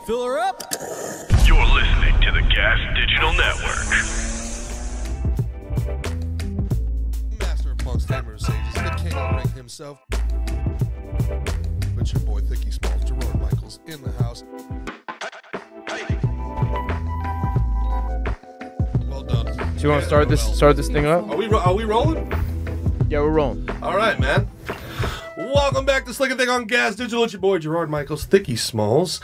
Fill her up. You're listening to the Gas Digital Network. Master amongst Hammer Sages, the king of the ring himself. But your boy Thicky Smalls, Gerard Michaels, in the house. Well done. Do you want to start this thing up? Are we rolling? Yeah, we're rolling. All right, man. Welcome back to Slick and Thick on Gas Digital. It's your boy Gerard Michaels, Thicky Smalls,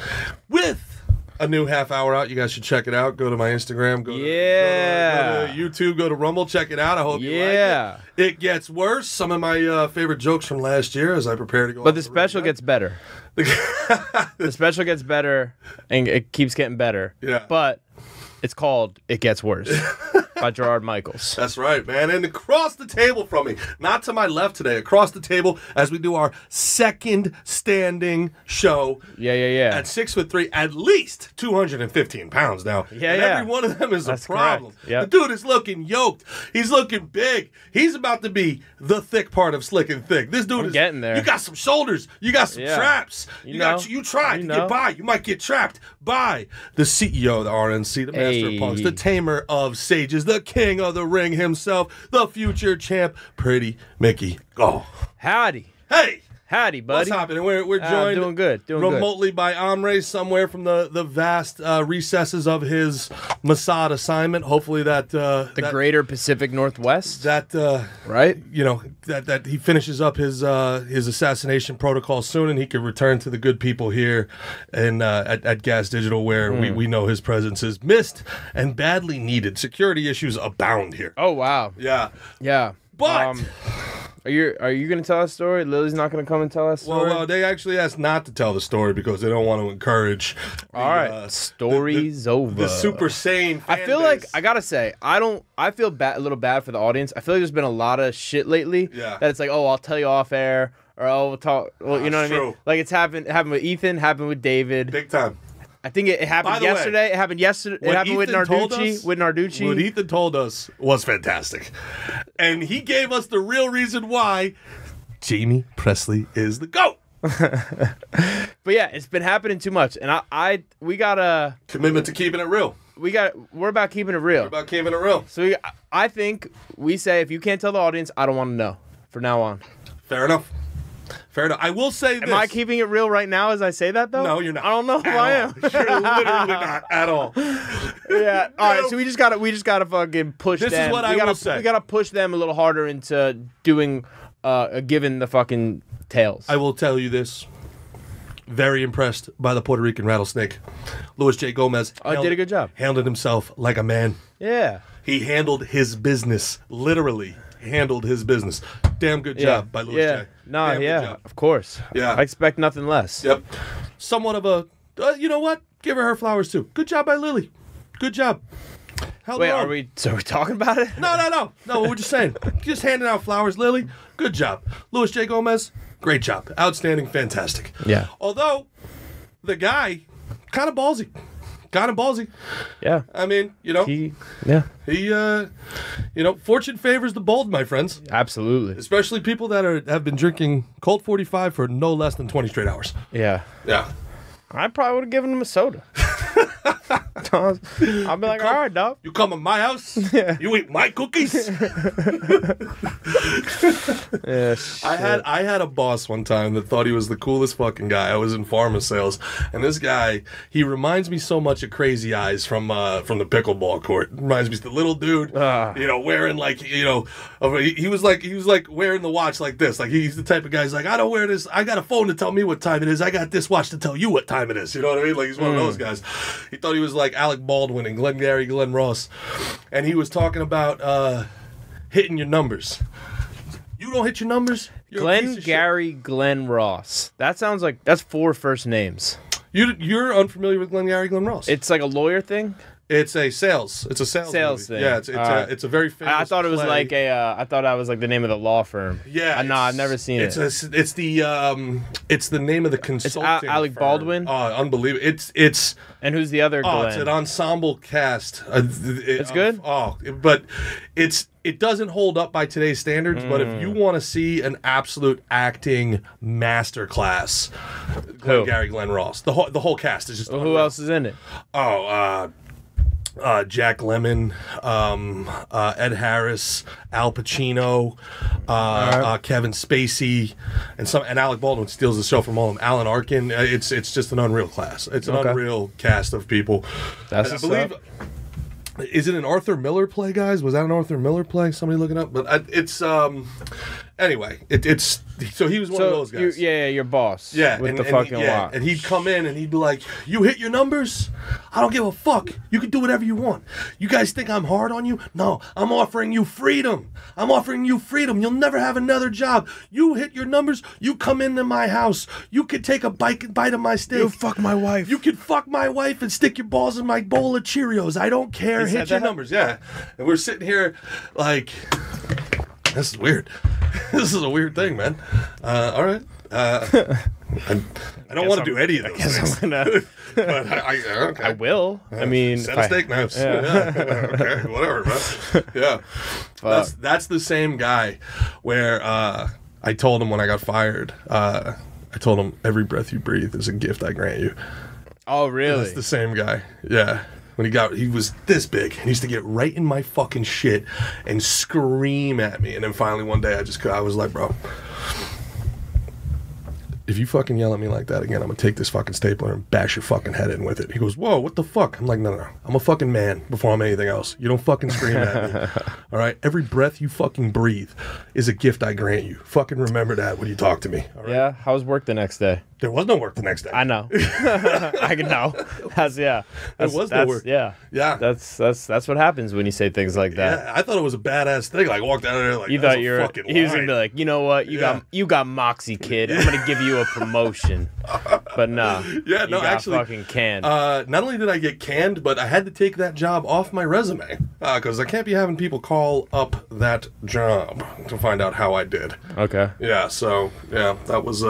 with a new half hour out. You guys should check it out. Go to my Instagram. Go to YouTube. Go to Rumble. Check it out. I hope you like it. It gets worse. Some of my favorite jokes from last year as I prepare to go. But the special gets better. The special gets better, and it keeps getting better. Yeah. But it's called It Gets Worse by Gerard Michaels. That's right, man. And across the table from me, not to my left today, across the table as we do our second standing show. Yeah. At 6'3", at least 215 pounds now. Yeah. Every one of them is a problem. Yep. The dude is looking yoked. He's looking big. He's about to be the thick part of Slick and Thick. This dude is getting there. You got some shoulders. You got some traps. You tried to get by. You might get trapped by the CEO of the RNC, the Master of Punks, the tamer of sages, the king of the ring himself, the future champ, Pretty Mickey Gall. Howdy. Hey. Howdy, buddy. What's happening? We're joined doing good. remotely by Amre somewhere from the vast recesses of his Mossad assignment. Hopefully that The greater Pacific Northwest. Right? You know, that he finishes up his assassination protocol soon and he can return to the good people here and at Gas Digital where we know his presence is missed and badly needed. Security issues abound here. Oh, wow. Yeah. But Are you going to tell us a story? Lily's not going to come and tell us a story? Well, they actually asked not to tell the story because they don't want to encourage. All right, story's over. The super sane. I feel like I gotta say I feel a little bad for the audience. I feel like there's been a lot of shit lately. Yeah. That it's like, oh, I'll tell you off air, or we'll talk. Well, you know what I mean? Like it's happened with Ethan, happened with David. Big time. I think it happened yesterday. It happened yesterday. It happened with Narducci. What Ethan told us was fantastic, and he gave us the real reason why Jamie Presley is the GOAT. But yeah, it's been happening too much, and we got a commitment to keeping it real. We're about keeping it real. We're about keeping it real. So I think we say if you can't tell the audience, I don't want to know from now on. Fair enough. I will say this. Am I keeping it real right now as I say that, though? No, you're not. I don't know if I am. You're literally not at all. Yeah. All right. So we just gotta fucking push them. This is what I will say. We gotta push them a little harder into doing, giving the fucking tails. I will tell you this. Very impressed by the Puerto Rican rattlesnake. Louis J. Gomez. Did a good job. Handled himself like a man. Yeah. He handled his business. Literally handled his business. Damn good job by Louis J. No, of course. Yeah. I expect nothing less. Yep. Somewhat of a, you know what? Give her flowers too. Good job by Lily. Good job. Wait, are we talking about it? No, we're just saying. Just handing out flowers, Lily. Good job. Louis J. Gomez, great job. Outstanding, fantastic. Yeah. Although, the guy, kind of ballsy. Yeah. I mean, you know. He fortune favors the bold, my friends. Absolutely. Especially people that have been drinking Colt 45 for no less than 20 straight hours. Yeah. Yeah. I probably would have given him a soda. I'll be like, all right, dog. You come to my house, you eat my cookies. I had a boss one time that thought he was the coolest fucking guy. I was in pharma sales, and this guy, he reminds me so much of Crazy Eyes from the pickleball court. Reminds me of the little dude, wearing like, he was like wearing the watch like this. Like he's the type of guy. He's like, I don't wear this. I got a phone to tell me what time it is. I got this watch to tell you what time it is. You know what I mean? Like he's one of those guys. He thought he was like Alec Baldwin and Glenn Ross, and he was talking about hitting your numbers. You don't hit your numbers. Glenn Ross. That sounds like that's 4 first names. You're unfamiliar with Glenn Ross. It's like a lawyer thing. It's a sales. It's a sales thing. Yeah, it's a very famous. I thought it was play. like I thought that was like the name of the law firm. Yeah, no, I've never seen it. It's the name of the consulting. It's Alec firm. Baldwin. Oh, unbelievable! It's and who's the other? Glenn? It's an ensemble cast. It's good. But it doesn't hold up by today's standards. But if you want to see an absolute acting masterclass, Glenn Ross. The whole cast is just. Well, who else is in it? Jack Lemmon, Ed Harris, Al Pacino, Kevin Spacey, and Alec Baldwin steals the show from all of them. Alan Arkin. It's just an unreal class. It's an unreal cast of people. That's I believe. Is it an Arthur Miller play, guys? Was that an Arthur Miller play? Somebody looking up, but it's anyway. It's so he was one of those guys. Your boss. Yeah, with the fucking lot. And he'd come in and he'd be like, "You hit your numbers? I don't give a fuck. You can do whatever you want. You guys think I'm hard on you? No, I'm offering you freedom. I'm offering you freedom. You'll never have another job. You hit your numbers. You come into my house. You could take a bite of my steak. You fuck my wife. You could fuck my wife and stick your balls in my bowl of Cheerios. I don't care. Hit your numbers." Yeah, and we're sitting here like, this is weird. This is a weird thing, man. All right. I don't want to do any of those things. I'm gonna, but okay. I will. I mean, set of steak knives. Yeah. Okay, whatever, man. Yeah. That's the same guy where I told him when I got fired, I told him every breath you breathe is a gift I grant you. Oh, really? That's the same guy. Yeah. When he was this big, and he used to get right in my fucking shit and scream at me. And then finally one day I was like, bro, if you fucking yell at me like that again, I'm gonna take this fucking stapler and bash your fucking head in with it. He goes, whoa, what the fuck? I'm like, no. I'm a fucking man before I'm anything else. You don't fucking scream at me. All right? Every breath you fucking breathe is a gift I grant you. Fucking remember that when you talk to me. All right? Yeah. How was work the next day? There was no work the next day. I know. I can know. There was no work. Yeah. Yeah. That's what happens when you say things like that. Yeah, I thought it was a badass thing. Like, I walked out of there like, you thought he was gonna be like, you know what, you got moxie, kid. I'm gonna give you a promotion. But no. Yeah, no, actually, fucking canned. Not only did I get canned, but I had to take that job off my resume because I can't be having people call up that job to find out how I did. Okay. Yeah. So that was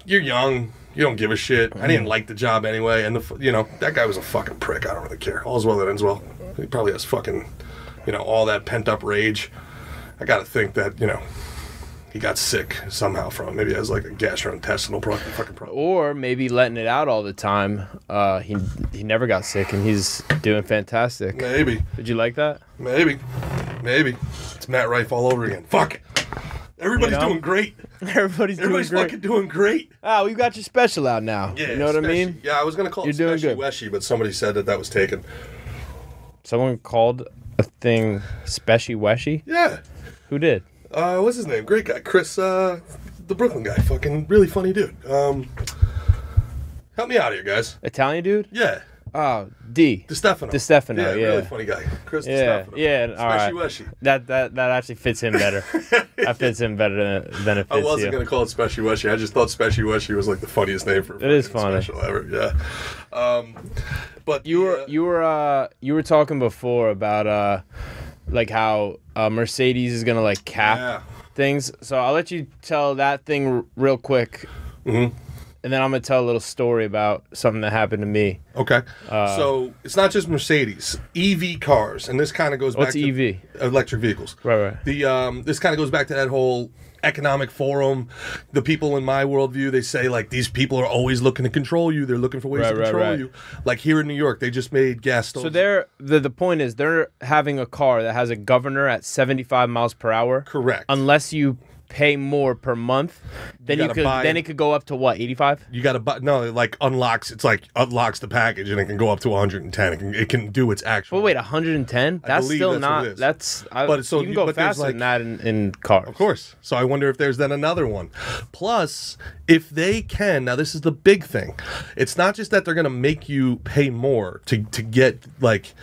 you're young. You don't give a shit. I didn't like the job anyway, and that guy was a fucking prick. I don't really care. All's well that ends well. He probably has fucking, all that pent up rage. I got to think that he got sick somehow from it. Maybe he has like a gastrointestinal fucking problem. Or maybe letting it out all the time. He never got sick and he's doing fantastic. Maybe. Did you like that? Maybe. It's Matt Rife all over again. Fuck. Everybody's doing great. Everybody's fucking doing great. Oh, we've got your special out now. Yeah, you know what I mean? Yeah, I was going to call it Speshy Weshy, but somebody said that was taken. Someone called a thing Speshy Weshy? Yeah. Who did? What's his name? Great guy. Chris, the Brooklyn guy. Fucking really funny dude. Help me out here, guys. Italian dude? Yeah. Oh, DeStefano. Yeah, yeah. Really funny guy. Chris DeStefano. Yeah, all right. Weshy. That actually fits him better. That fits him better than it fits you. I wasn't going to call it Speshy Weshy. I just thought Speshy Weshy was like the funniest name for it is funny. special ever. Yeah. But you were talking before about like how Mercedes is going to like cap things. So I'll let you tell that thing real quick. Mm-hmm. And then I'm going to tell a little story about something that happened to me. Okay. So it's not just Mercedes. EV cars. And this kind of goes back to EV? Electric vehicles. Right. This kind of goes back to that whole economic forum. The people in my worldview, they say, like, these people are always looking to control you. They're looking for ways to control you. Like here in New York, they just made gas stoves. So the point is they're having a car that has a governor at 75 miles per hour. Correct. Unless you pay more per month, then it could go up to what, 85? You got to buy. No, it like unlocks. It's like unlocks the package and it can go up to 110. It can do its actual. Well, wait, 110? That's still not. But so you can go faster than that in cars. Of course. So I wonder if there's then another one. Plus, if they can, now this is the big thing. It's not just that they're going to make you pay more to get like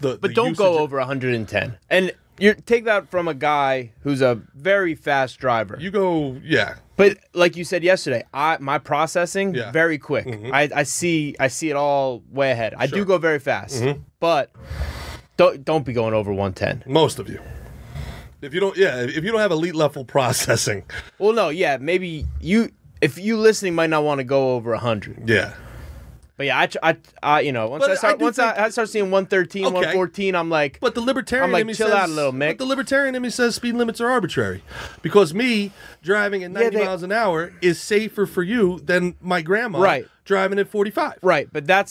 But don't go over 110. And you take that from a guy who's a very fast driver. You go, yeah. But like you said yesterday, my processing very quick. Mm-hmm. I see it all way ahead. I do go very fast, but don't be going over 110. Most of you. If you don't have elite level processing. Well, no, yeah, maybe if you listening might not want to go over 100. Yeah. But yeah, I once I start seeing 113, 114, I'm like, but the libertarian in me chill says, out a little, Mick. But the libertarian in me says speed limits are arbitrary, because me driving at 90 miles an hour is safer for you than my grandma driving at 45. Right, but that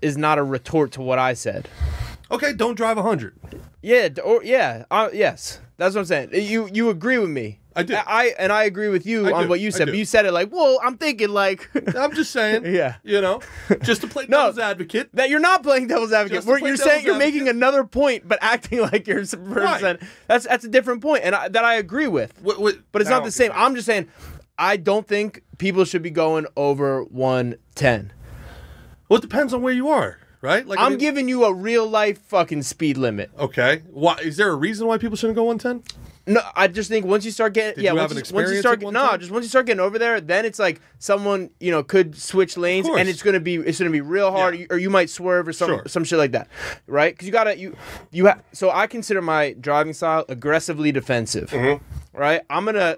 is not a retort to what I said. Okay, don't drive 100. Yeah, yes, that's what I'm saying. You agree with me. I do. I agree with you on what you said, but you said it like, well, I'm thinking like... I'm just saying. Yeah. Just to play devil's advocate. That you're not playing devil's advocate. You're saying you're making another point, but acting like you're... Right. That's a different point, and that I agree with. But it's not the same. I'm just saying, I don't think people should be going over 110. Well, it depends on where you are. Right? Like I'm giving you a real life fucking speed limit. Okay. Why is there a reason why people shouldn't go 110? No, I just think once you start getting once you start getting over there, then it's like someone could switch lanes, and it's gonna be real hard, or you might swerve or some shit like that, right? Because so I consider my driving style aggressively defensive, right?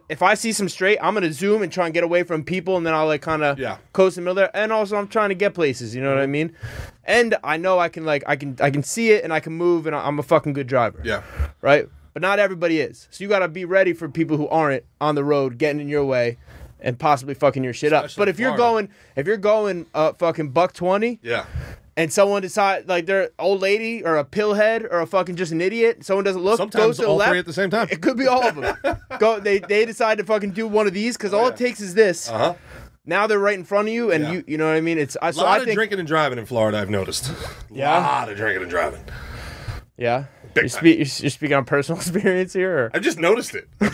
If I see some straight, I'm gonna zoom and try and get away from people, and then I'll like kind of coast in the middle there, and also I'm trying to get places, you know what I mean? And I know I can see it and I can move, and I'm a fucking good driver, right? But not everybody is. So you got to be ready for people who aren't on the road getting in your way and possibly fucking your shit up. But if you're going fucking $120, and someone decides like they're an old lady or a pillhead or a fucking just an idiot, someone doesn't look, goes to the left, three at the same time. It could be all of them. They decide to fucking do one of these because all it takes is this. Now they're right in front of you, and you know what I mean. It's a lot of drinking and driving in Florida. I've noticed. A lot of drinking and driving. Yeah. You're speaking on personal experience here? Or? I just noticed it. I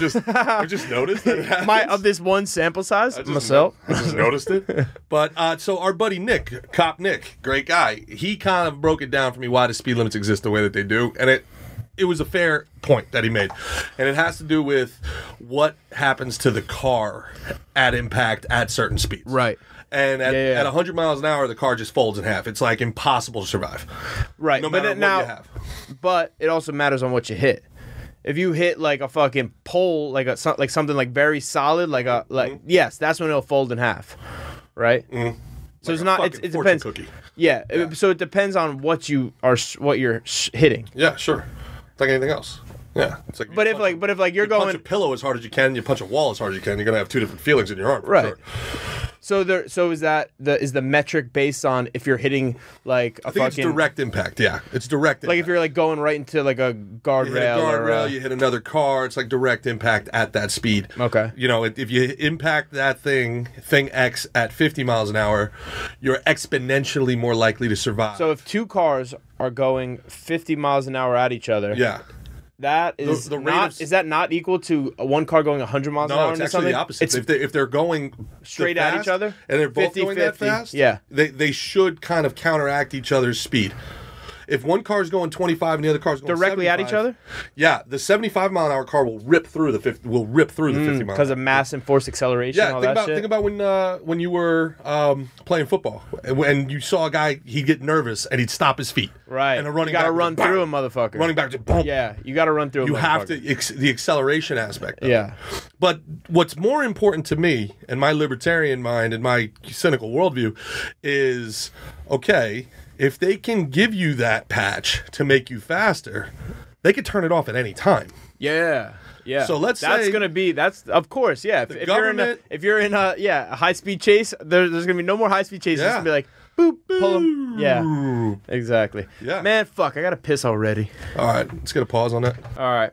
just noticed that it happens. Of this one sample size myself. I just noticed it. But so our buddy Nick, Cop Nick, great guy, he kind of broke it down for me why the speed limits exist the way that they do. And it was a fair point that he made. And it has to do with what happens to the car at impact at certain speeds. Right. And at 100 miles an hour, the car just folds in half. It's like impossible to survive. Right. No matter what you have. But it also matters on what you hit. If you hit like a fucking pole, like something like very solid, yes, that's when it'll fold in half. Right. Mm-hmm. So it's not. It depends. Cookie. Yeah. So it depends on what you're hitting. Yeah. Sure. It's like anything else. Yeah. It's like but if you're going punch a pillow as hard as you can, you punch a wall as hard as you can, you're gonna have two different feelings in your arm. Right. Sure. So is the metric based on if you're hitting like a it's direct impact. Yeah, it's direct impact. Like if you're like going right into like a guardrail, you hit another car, it's like direct impact at that speed. Okay. If you impact that thing X at 50 miles an hour, you're exponentially more likely to survive. So if two cars are going 50 miles an hour at each other, that is is that not equal to one car going 100 miles an hour? No, it's actually the opposite. If they're going straight at each other and they're both going that fast, they should kind of counteract each other's speed. If one car is going 25 and the other car is going directly 75, at each other, the 75 mile an hour car will rip through the 50. Will rip through the 50 mile because of mass and force acceleration. Yeah, think about when you were playing football and you saw a guy, he'd get nervous and he'd stop his feet. Right, and you got to run through a motherfucker. Running back to boom. Yeah, you got to run through. You have to the acceleration aspect. Yeah, but what's more important to me and my libertarian mind and my cynical worldview is if they can give you that patch to make you faster, they could turn it off at any time. Yeah. So let's say that's of course. Yeah. If you're in a high speed chase, there's gonna be no more high speed chases. It's gonna be like boop, pull them. Yeah. Exactly. Yeah. Man, fuck, I gotta piss already. All right, let's get a pause on that. All right,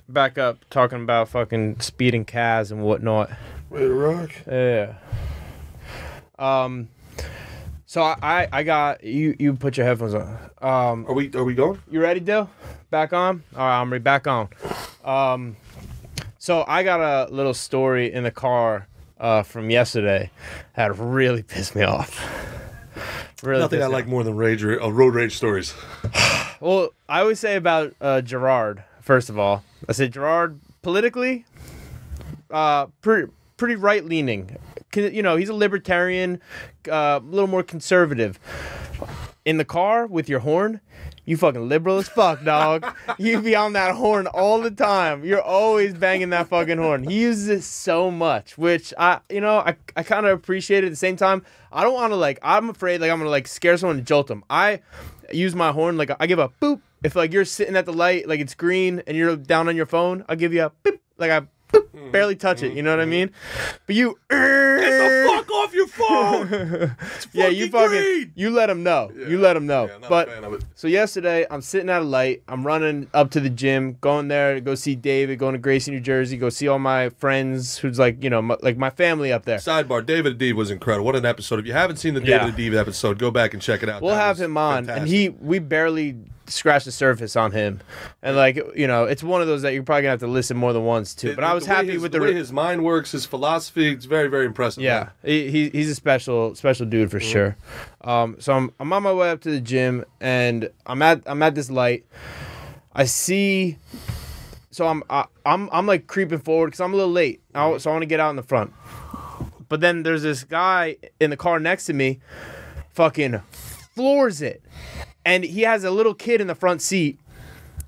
back up talking about fucking speeding Kaz and whatnot. Ready to rock? Yeah. So I got you. You put your headphones on. Are we going? You ready, Dill? Back on. All right, I'm ready. Back on. So I got a little story in the car from yesterday that really pissed me off. Nothing I like more than road rage stories. Well, I always say about Gerard, first of all, I say Gerard, politically, pretty right-leaning. You know, he's a libertarian, a little more conservative. In the car with your horn, you fucking liberal as fuck, dog. You be on that horn all the time. You're always banging that fucking horn. He uses it so much, which I kind of appreciate it. At the same time, I don't want to I'm afraid I'm gonna scare someone and jolt them. I use my horn I give a boop. If you're sitting at the light, it's green and you're down on your phone, I'll give you a boop, I boop, barely touch it. You know what I mean? But you get the fuck off your phone. Yeah, you let them know. Yeah. You let them know. Yeah, but a fan of it. So yesterday, I'm sitting at a light. I'm running up to the gym, going there to go see David, going to Gracie, New Jersey, go see all my friends who's my family up there. Sidebar: David Adib was incredible. What an episode! If you haven't seen the David Adib episode, go back and check it out. We'll have him on, fantastic. And we barely scratch the surface on him, and it's one of those that you're probably gonna have to listen more than once to. But I was happy with the way his mind works, his philosophy. It's very, very impressive. Yeah, he's a special dude for sure. So I'm on my way up to the gym, and I'm at this light. I see. So I'm creeping forward because I'm a little late. So I want to get out in the front. But then there's this guy in the car next to me, fucking floors it. And he has a little kid in the front seat,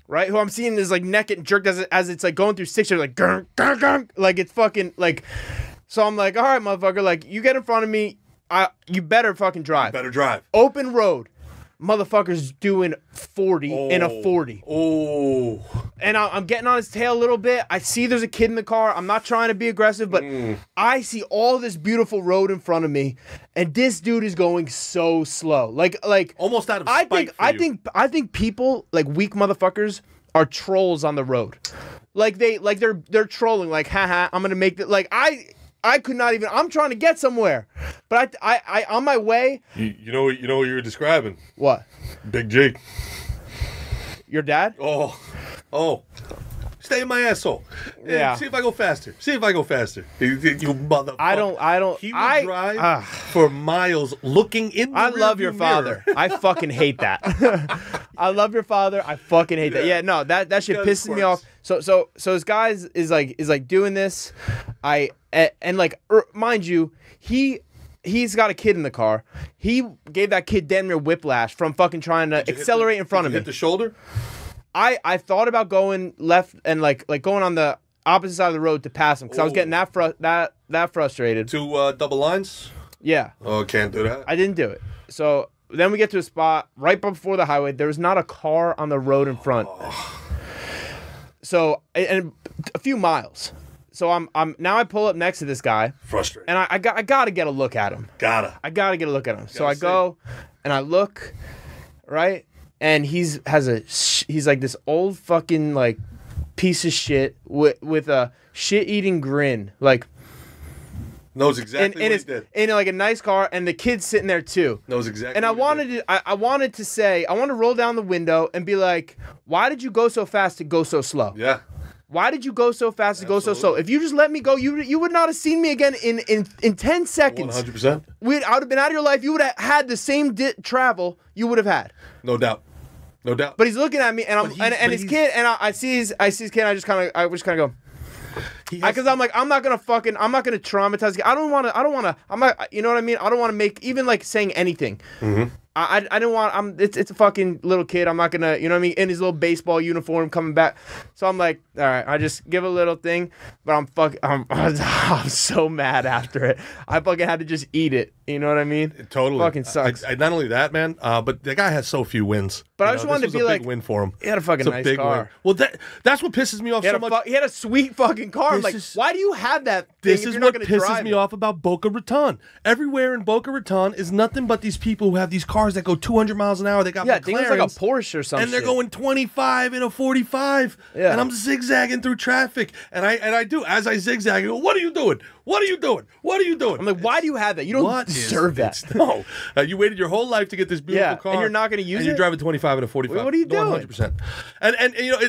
right? Who I'm seeing is neck getting jerked as it's going through six years, gurn, gurn, gurn, it's fucking So I'm all right, motherfucker, you get in front of me, you better fucking drive. Better drive. Open road. Motherfucker's doing 40 in a 40. Oh. And I'm getting on his tail a little bit. I see there's a kid in the car. I'm not trying to be aggressive, but I see all this beautiful road in front of me, and this dude is going so slow. Almost out of spite I think people, weak motherfuckers, are trolls on the road. They're trolling, haha, I'm gonna make it. I could not even. I'm trying to get somewhere, but I on my way. You know what you were describing? What? Big Jake. Your dad? Oh. Stay in my asshole. Yeah. See if I go faster. You motherfucker. I don't. He would drive for miles looking in the I love your mirror. father. I fucking hate that. I love your father. I fucking hate that. Yeah, no, that shit pisses me off. So this guy is doing this. Mind you, he's got a kid in the car. He gave that kid damn near whiplash from fucking trying to accelerate in front of me. Hit the shoulder? I thought about going left and going on the opposite side of the road to pass him because I was getting that frustrated. 2 double lines? Yeah. Oh, can't do that. I didn't do it. So then we get to a spot right before the highway. There was not a car on the road in front. So and a few miles. So I'm now I pull up next to this guy. Frustrated. And I got to get a look at him. I got to get a look at him. So I go and I look, right? And he's this old fucking piece of shit with a shit-eating grin, knows exactly what he did. In a nice car, and the kid's sitting there too. Knows exactly. And I wanted to roll down the window and be like, why did you go so fast to go so slow? Yeah. Why did you go so fast to go so slow? If you just let me go, you would not have seen me again in 10 seconds. 100%. I would have been out of your life. You would have had the same travel you would have had. No doubt. But he's looking at me, and his kid, and I see his kid. And I just kind of go, because I'm not gonna traumatize. I don't want to. I'm not. You know what I mean? I don't want to make even saying anything. Mm-hmm. I didn't want. It's a fucking little kid. I'm not gonna. You know what I mean? In his little baseball uniform coming back. So I'm like, all right. I just give a little thing, but I'm so mad after it. I fucking had to just eat it. You know what I mean? It totally fucking sucks. Not only that, man, but the guy has so few wins. But I just wanted to be a big win for him. He had a fucking nice car. Win. Well, that's what pisses me off so much. He had a sweet fucking car. Why do you have that thing This if is you're what not gonna pisses me off about Boca Raton. Everywhere in Boca Raton is nothing but these people who have these cars that go 200 miles an hour. They got things like a Porsche or something. And they're going 25 in a 45. Yeah. And I'm zigzagging through traffic. And I do. As I zigzag, I go, what are you doing? What are you doing? What are you doing? I'm like, why do you have that? You don't deserve that. No. You waited your whole life to get this beautiful car. And you're not going to use it? And you're driving 25 and a 45. What are you doing? 100%. And you know,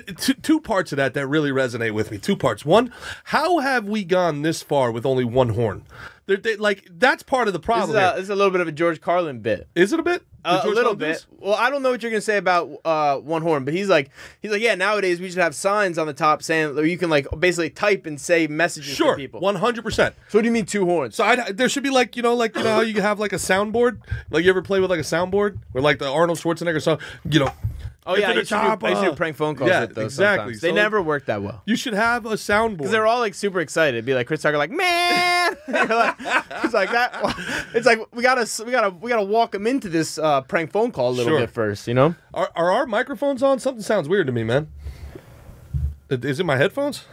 two parts of that really resonate with me. 2 parts. One, how have we gone this far with only one horn? Like that's part of the problem. This is a little bit of a George Carlin bit. Is it a bit? A little bit. Well, I don't know what you're gonna say about one horn, but he's like, yeah. Nowadays we should have signs on the top saying you can like basically type and say messages to people. 100%. So what do you mean 2 horns? So there should be like how you have like a soundboard. Like you ever play with like a soundboard where like the Arnold Schwarzenegger song, Oh yeah, I used to do prank phone calls with those. Exactly. Sometimes. They never worked that well. You should have a soundboard because they're all like super excited. It'd be like Chris Tucker, like man, it's like that. It's like we gotta walk him into this prank phone call a little bit first, you know. Are our microphones on? Something sounds weird to me, man. Is it my headphones?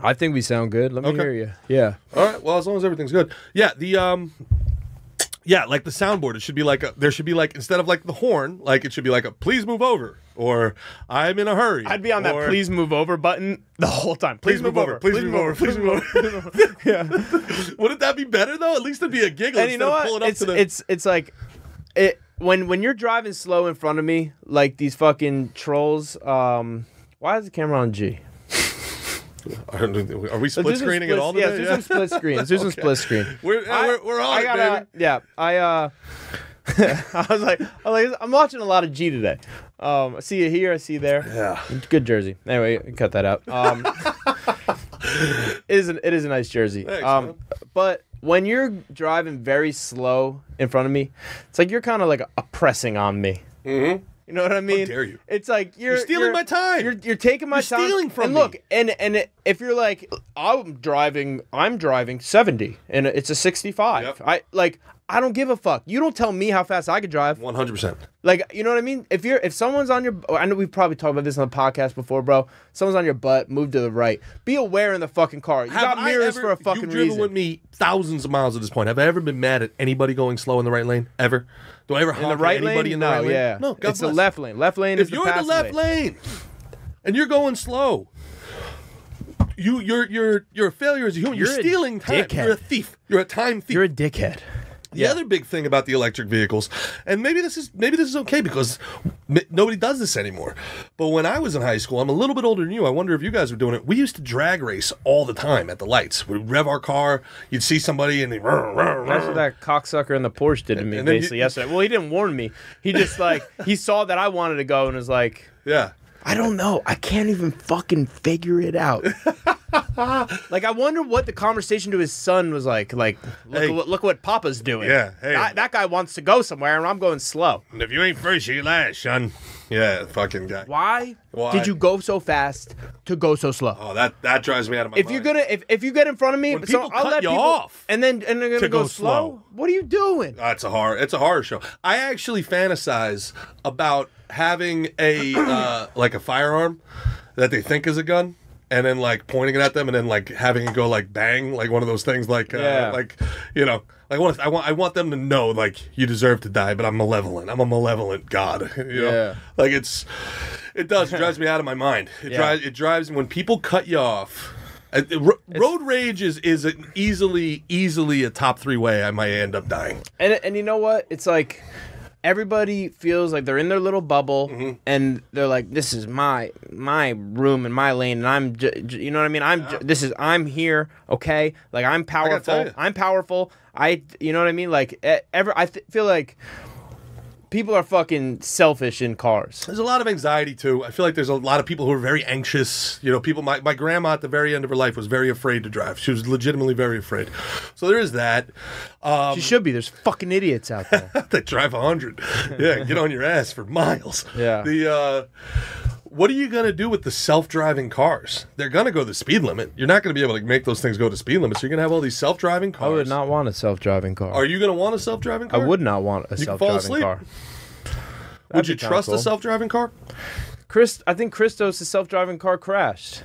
I think we sound good. Let me hear you. Yeah. All right. Well, as long as everything's good. Yeah. Yeah, like the soundboard, it should be like there should be like instead of like the horn, like it should be like a please move over or I'm in a hurry. I'd be on that please move over button the whole time. Please move over. Please move over. Please move over. Yeah. Wouldn't that be better though? At least it'd be a giggle and instead of pulling up to the it's like when you're driving slow in front of me, like these fucking trolls, why is the camera on G? Are we split screening it all today? Yeah, do some split screen. Do some split screen. We're on it, baby. Yeah, I was like, I'm watching a lot of G today. I see you here, I see you there. Yeah, good jersey. Anyway, cut that out. It is a nice jersey. Thanks, but when you're driving very slow in front of me, it's like you're kind of like pressing on me. Mm-hmm. You know what I mean? How dare you? It's like you're stealing my time. You're taking my time. Stealing from and me. Look, and if you're like, I'm driving 70, and it's a 65. Yep. I don't give a fuck. You don't tell me how fast I could drive. 100%. Like, you know what I mean? If someone's on your, I know we've probably talked about this on the podcast before, bro. Someone's on your butt, move to the right. Be aware in the fucking car. You got mirrors for a fucking reason. You've driven with me thousands of miles at this point. Have I ever been mad at anybody going slow in the right lane? Ever? Do I ever honk at anybody in the right lane? Yeah. No, God it's bless. the left lane. Left lane is the pass lane. If you're in the left lane and you're going slow, you're a failure as a human. You're stealing time. Dickhead. You're a thief. You're a time thief. You're a dickhead. The other big thing about the electric vehicles, and maybe this is okay because nobody does this anymore. But when I was in high school, I'm a little bit older than you. I wonder if you guys were doing it. We used to drag race all the time at the lights. We'd rev our car. You'd see somebody and they. That's what that cocksucker in the Porsche did to me basically yesterday. Well, he didn't warn me. He just he saw that I wanted to go and was like, yeah. I don't know. I can't even fucking figure it out. Like, I wonder what the conversation to his son was like. Like, look what Papa's doing. Yeah, hey. That guy wants to go somewhere, and I'm going slow. And if you ain't first, you last, son. Yeah, fucking guy. Why did you go so fast to go so slow? Oh, that drives me out of my mind. If you get in front of me, when people cut you off, and they're gonna go slow. What are you doing? It's a horror show. I actually fantasize about having a like a firearm that they think is a gun, and then like pointing it at them, and then like having it go like bang, like one of those things, like I want them to know like you deserve to die, but I'm malevolent. I'm a malevolent god. You know? Like it drives me out of my mind. It drives when people cut you off. Road rage is easily a top 3 way I might end up dying. And you know what? It's like everybody feels like they're in their little bubble, and they're like, "This is my room and my lane, and I'm, you know what I mean? I'm here, okay? Like I'm powerful. I'm powerful. You know what I mean? Like I feel like people are fucking selfish in cars. There's a lot of anxiety too. I feel like there's a lot of people who are very anxious. You know, people. My grandma at the very end of her life was very afraid to drive. She was legitimately very afraid. So there is that. She should be. There's fucking idiots out there that drive 100. Yeah, get on your ass for miles. Yeah. What are you going to do with the self-driving cars? They're going to go the speed limit. You're not going to be able to make those things go to speed limits. So you're going to have all these self-driving cars. I would not want a self-driving car. Are you going to want a self-driving car? I would not want a self-driving car. Would you trust a self-driving car? I think Christos' self-driving car crashed.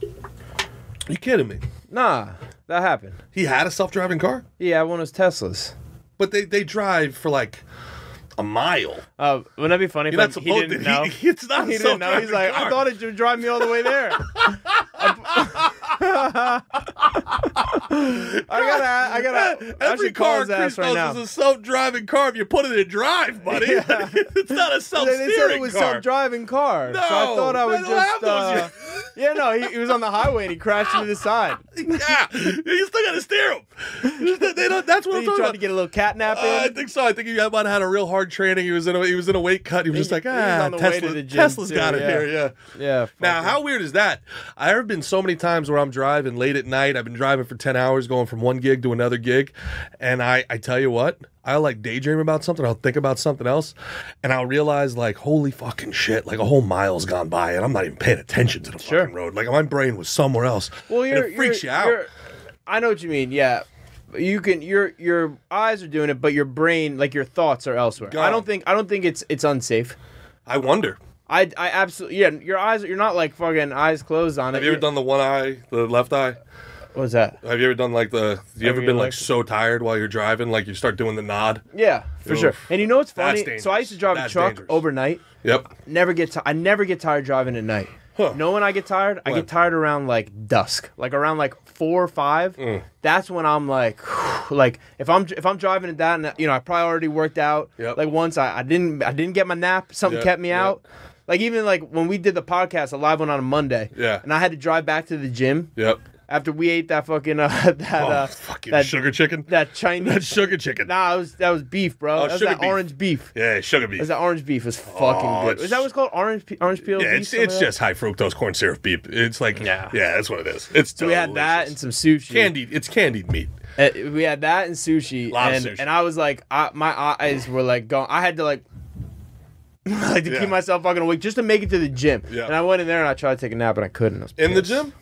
You kidding me? Nah, that happened. He had a self-driving car? Yeah, one of his Teslas. But they drive for like a mile. Wouldn't that be funny if he didn't know? It's not he didn't know. He's like, I thought it would drive me all the way there. I gotta. Every car in Christos right now is a self-driving car if you put it in drive, buddy. Yeah. It's not a self-steering car. They said it was a self-driving car. No, so I thought I would just. Yeah, no, he was on the highway and he crashed into the side. Yeah, you still got to steer him. That's what I'm talking about. He tried to get a little cat nap in. I think so. I think he might have had a real hard training. He was in a weight cut. He was just like, Tesla's got it here. Yeah. Yeah. Now, how weird is that? I've been so many times where I'm driving late at night. I've been driving for 10 hours, going from one gig to another gig, and I tell you what. I'll like daydream about something. I'll think about something else, and I'll realize like, holy fucking shit! Like a whole mile's gone by, and I'm not even paying attention to the fucking road. Like my brain was somewhere else. Well, it freaks you out. I know what you mean. Yeah, you can. Your eyes are doing it, but your brain, like your thoughts, are elsewhere. Gone. I don't think it's unsafe. I wonder. I absolutely. Yeah, your eyes. You're not like fucking eyes closed on it. Have you ever done the one eye, the left eye? What's that? Have you ever done like you ever been like so tired while you're driving, like you start doing the nod? Yeah, for sure. And you know what's funny? So I used to drive a truck overnight. Yep. I never get tired driving at night. Huh. Know when I get tired? I get tired around like dusk, like around like 4 or 5. That's when I'm like if I'm driving at that, and I probably already worked out. Yep. Like once I didn't get my nap. Something kept me out. Like even like when we did the podcast, a live one on a Monday. Yeah. And I had to drive back to the gym. Yep. After we ate that fucking fucking sugar chicken, that Chinese that sugar chicken. Nah, that was beef, bro. That was that beef. Orange beef. Yeah, sugar beef. It was that orange beef. It was fucking good. Is that what's called orange peel? Yeah, beef, it's just high fructose corn syrup beef. It's like that's what it is. It's so we had that and some sushi. It's candied meat. We had that and sushi. And I was like, my eyes were like going. I had to like. Keep myself fucking awake just to make it to the gym. Yeah. And I went in there and I tried to take a nap and I couldn't. In the gym?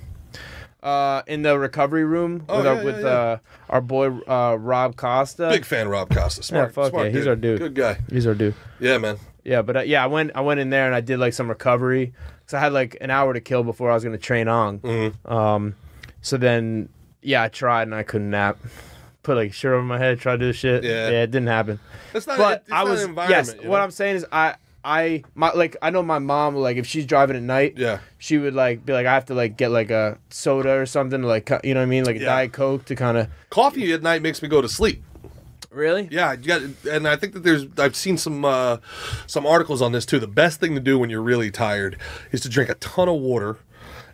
In the recovery room with our boy Rob Costa. Big fan of Rob Costa. Smart dude. He's our dude. Good guy. He's our dude. Yeah, man. Yeah, but I went in there and I did like some recovery because I had like an hour to kill before I was gonna train on. Mm-hmm. So then I tried and I couldn't nap. Put like a shirt over my head, tried to do shit. Yeah, it didn't happen. That's not. But it's not an environment. What I'm saying is I know my mom, like if she's driving at night, she would like be like, I have to like get like a soda or something, like, you know what I mean, like a Diet Coke to kind of. Coffee at night makes me go to sleep. Really? Yeah, and I think that I've seen some articles on this too. The best thing to do when you're really tired is to drink a ton of water.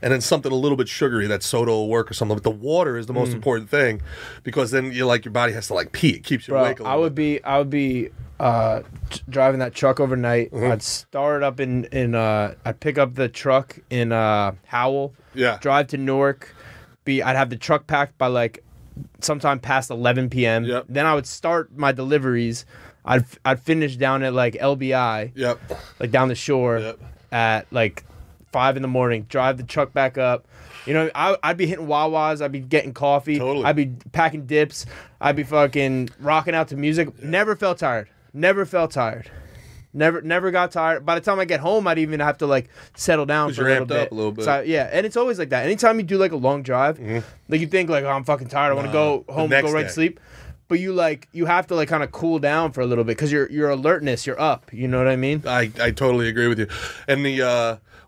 And then something a little bit sugary, that soda will work or something. But the water is the most important thing, because then your body has to like pee. It keeps you awake a little bit. I would be driving that truck overnight. Mm-hmm. I'd start up I'd pick up the truck in Howell. Yeah. Drive to Newark. I'd have the truck packed by like sometime past 11 p.m. Yep. Then I would start my deliveries. I'd finish down at like LBI. Yep. Like down the shore at like 5 in the morning, drive the truck back up. You know, I'd be hitting Wawas. I'd be getting coffee. Totally. I'd be packing dips. I'd be fucking rocking out to music. Yeah. Never felt tired. Never got tired. By the time I get home, I'd even have to like settle down for a little bit. Up a little bit. So, and it's always like that. Anytime you do like a long drive, like you think like, oh, I'm fucking tired. I want to go home, go right to sleep. But you have to like kind of cool down for a little bit because your alertness, you're up. You know what I mean? I totally agree with you. And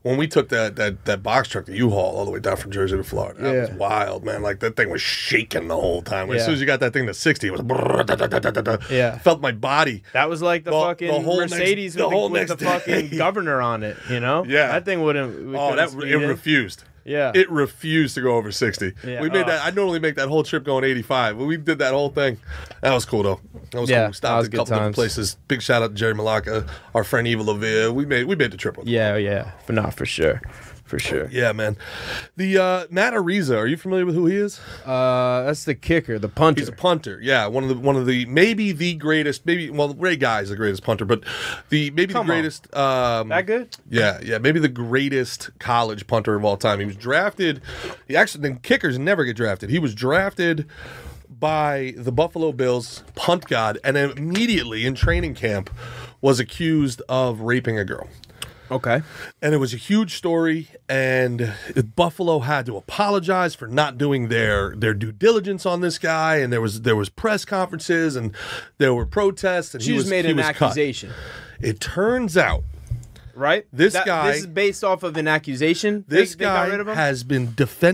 when we took that box truck, the U-Haul, all the way down from Jersey to Florida, that was wild, man. Like that thing was shaking the whole time. As soon as you got that thing to 60, it was yeah. Felt my body. That was like the fucking Mercedes with the fucking governor on it. You know? Yeah. That thing wouldn't. It refused. Yeah. It refused to go over 60. Yeah. We made that. I normally make that whole trip going 85. But we did that whole thing. That was cool, though. That was cool. We stopped at a couple different places. Big shout out to Jerry Malacca, our friend Eva Lavia. We made the trip with him. Yeah. For sure. For sure. Yeah, man. The Matt Ariza, are you familiar with who he is? That's the kicker, the punter. He's a punter. Yeah, one of the maybe the greatest. Ray Guy is the greatest punter, but the greatest. That good? Yeah. Maybe the greatest college punter of all time. He was drafted. The kickers never get drafted. He was drafted by the Buffalo Bills, punt god, and then immediately in training camp was accused of raping a girl. Okay. And it was a huge story, and Buffalo had to apologize for not doing their due diligence on this guy, and there was press conferences, and there were protests, and she was made an accusation. Cut. It turns out, right? This guy. This is based off of an accusation. This guy has been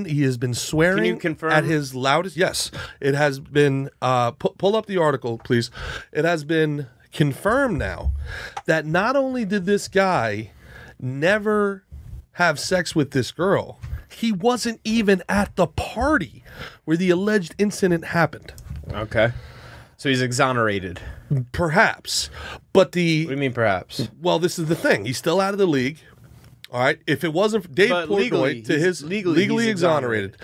He has been swearing. Can you confirm? At his loudest? Yes, it has been. Pull up the article, please. It has been confirmed now that not only did this guy never have sex with this girl, he wasn't even at the party where the alleged incident happened. Okay. So he's exonerated. Perhaps. But What do you mean perhaps? Well, this is the thing. He's still out of the league. All right. If it wasn't for Dave Portnoy, legally exonerated.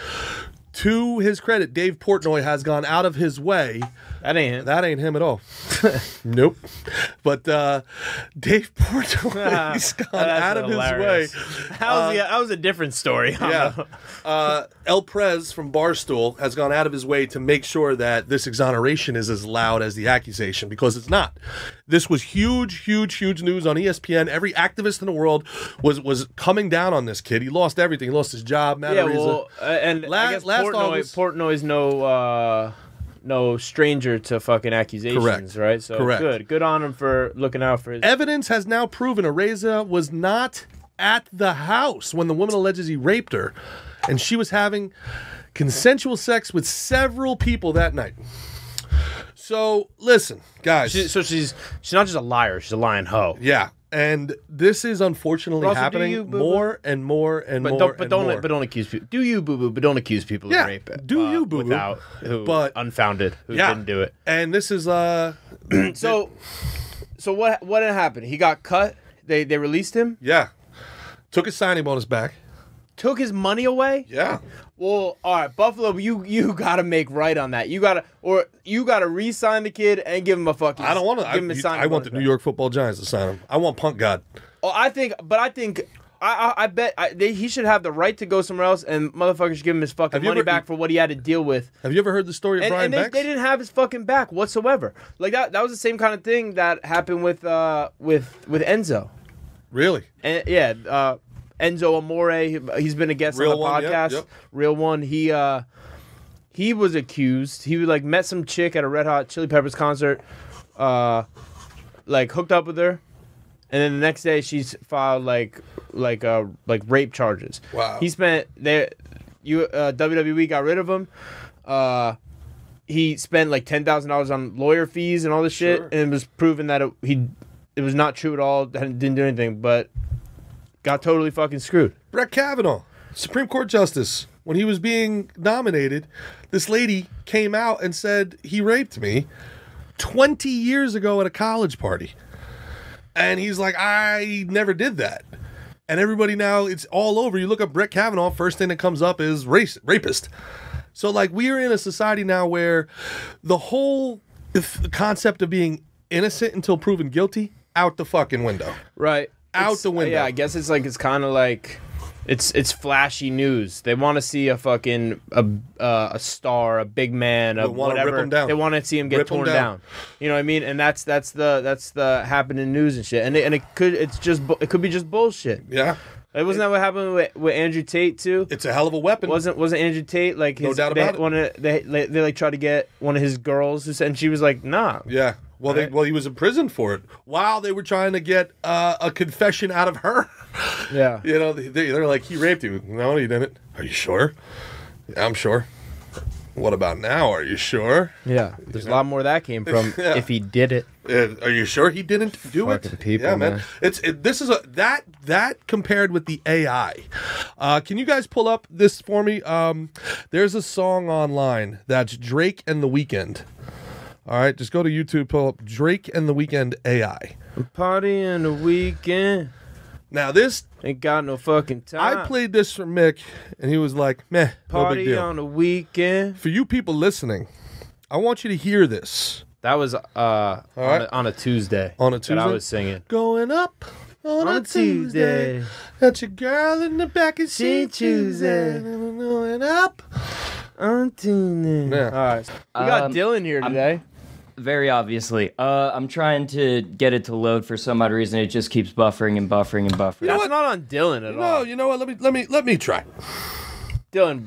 To his credit, Dave Portnoy has gone out of his way. That ain't him. That ain't him at all. Nope. But Dave Portnoy, he's gone out of hilarious. his way. That was a different story. Yeah. El Prez from Barstool has gone out of his way to make sure that this exoneration is as loud as the accusation, because it's not. This was huge news on ESPN. Every activist in the world was coming down on this kid. He lost everything. He lost his job. And I guess Portnoy's no stranger to fucking accusations. Correct. Right? So Correct. Good on him for looking out for his... Evidence has now proven Areza was not at the house when the woman alleges he raped her, and she was having consensual sex with several people that night. So, listen, guys. She's not just a liar, she's a lying hoe. Yeah. And this is unfortunately happening more and more and more. But don't accuse people. Do you, boo boo? But don't accuse people of rape. Do you, boo boo? But unfounded, who didn't do it. And this is So what happened? He got cut. They released him. Yeah. Took his signing bonus back. Took his money away. Yeah. Well, all right, Buffalo, you gotta make right on that. You gotta re-sign the kid and give him a fucking. I don't want to. I want the New York Football Giants to sign him. I want Punk God. Oh, I bet he should have the right to go somewhere else, and motherfuckers should give him his fucking money back for what he had to deal with. Have you ever heard the story of Brian Banks? They didn't have his fucking back whatsoever. Like that was the same kind of thing that happened with Enzo. Really? And yeah. Enzo Amore, he's been a guest on the podcast. Yep. Real one. He was accused. He met some chick at a Red Hot Chili Peppers concert, hooked up with her, and then the next day she's filed rape charges. Wow. He spent WWE got rid of him. He spent $10,000 on lawyer fees and all this shit, and it was proven that it was not true at all. Didn't do anything, but got totally fucking screwed. Brett Kavanaugh, Supreme Court Justice, when he was being nominated, this lady came out and said he raped me 20 years ago at a college party. And he's like, I never did that. And everybody now, it's all over. You look up Brett Kavanaugh, first thing that comes up is rapist. So we are in a society now where the whole concept of being innocent until proven guilty, out the fucking window. Right. Out the window. Yeah, I guess it's kind of like it's flashy news. They want to see a fucking a star, a big man, whatever. Rip him down. They want to see him get torn down. You know what I mean? And that's the happening news and shit. And it could be just bullshit. Yeah. It wasn't that what happened with Andrew Tate too? It's a hell of a weapon. Wasn't Andrew Tate no doubt about it? They tried to get one of his girls and she was like, nah. Yeah. Well, he was in prison for it while they were trying to get a confession out of her. Yeah. You know, they're like, he raped you. No, he didn't. Are you sure? Yeah, I'm sure. What about now? Are you sure? Yeah. There's a lot more that came from if he did it. Are you sure he didn't do Fucking it? People, yeah, man. This is that compared with the AI. Can you guys pull up this for me? There's a song online that's Drake and The Weeknd. All right, just go to YouTube, pull up Drake and The Weeknd AI. Party in the weekend. Now this ain't got no fucking time. I played this for Mick, and he was like, meh, no big deal. Party on the weekend. For you people listening, I want you to hear this. That was on a Tuesday. On a Tuesday? That I was singing. Going up on a Tuesday. Got your girl in the back and she choosing. Going up on Tuesday. Yeah. All right. We got Dylan here today. Very obviously. I'm trying to get it to load for some odd reason. It just keeps buffering and buffering and buffering. That's not on Dylan at all. No, you know what? Let me try. Dylan,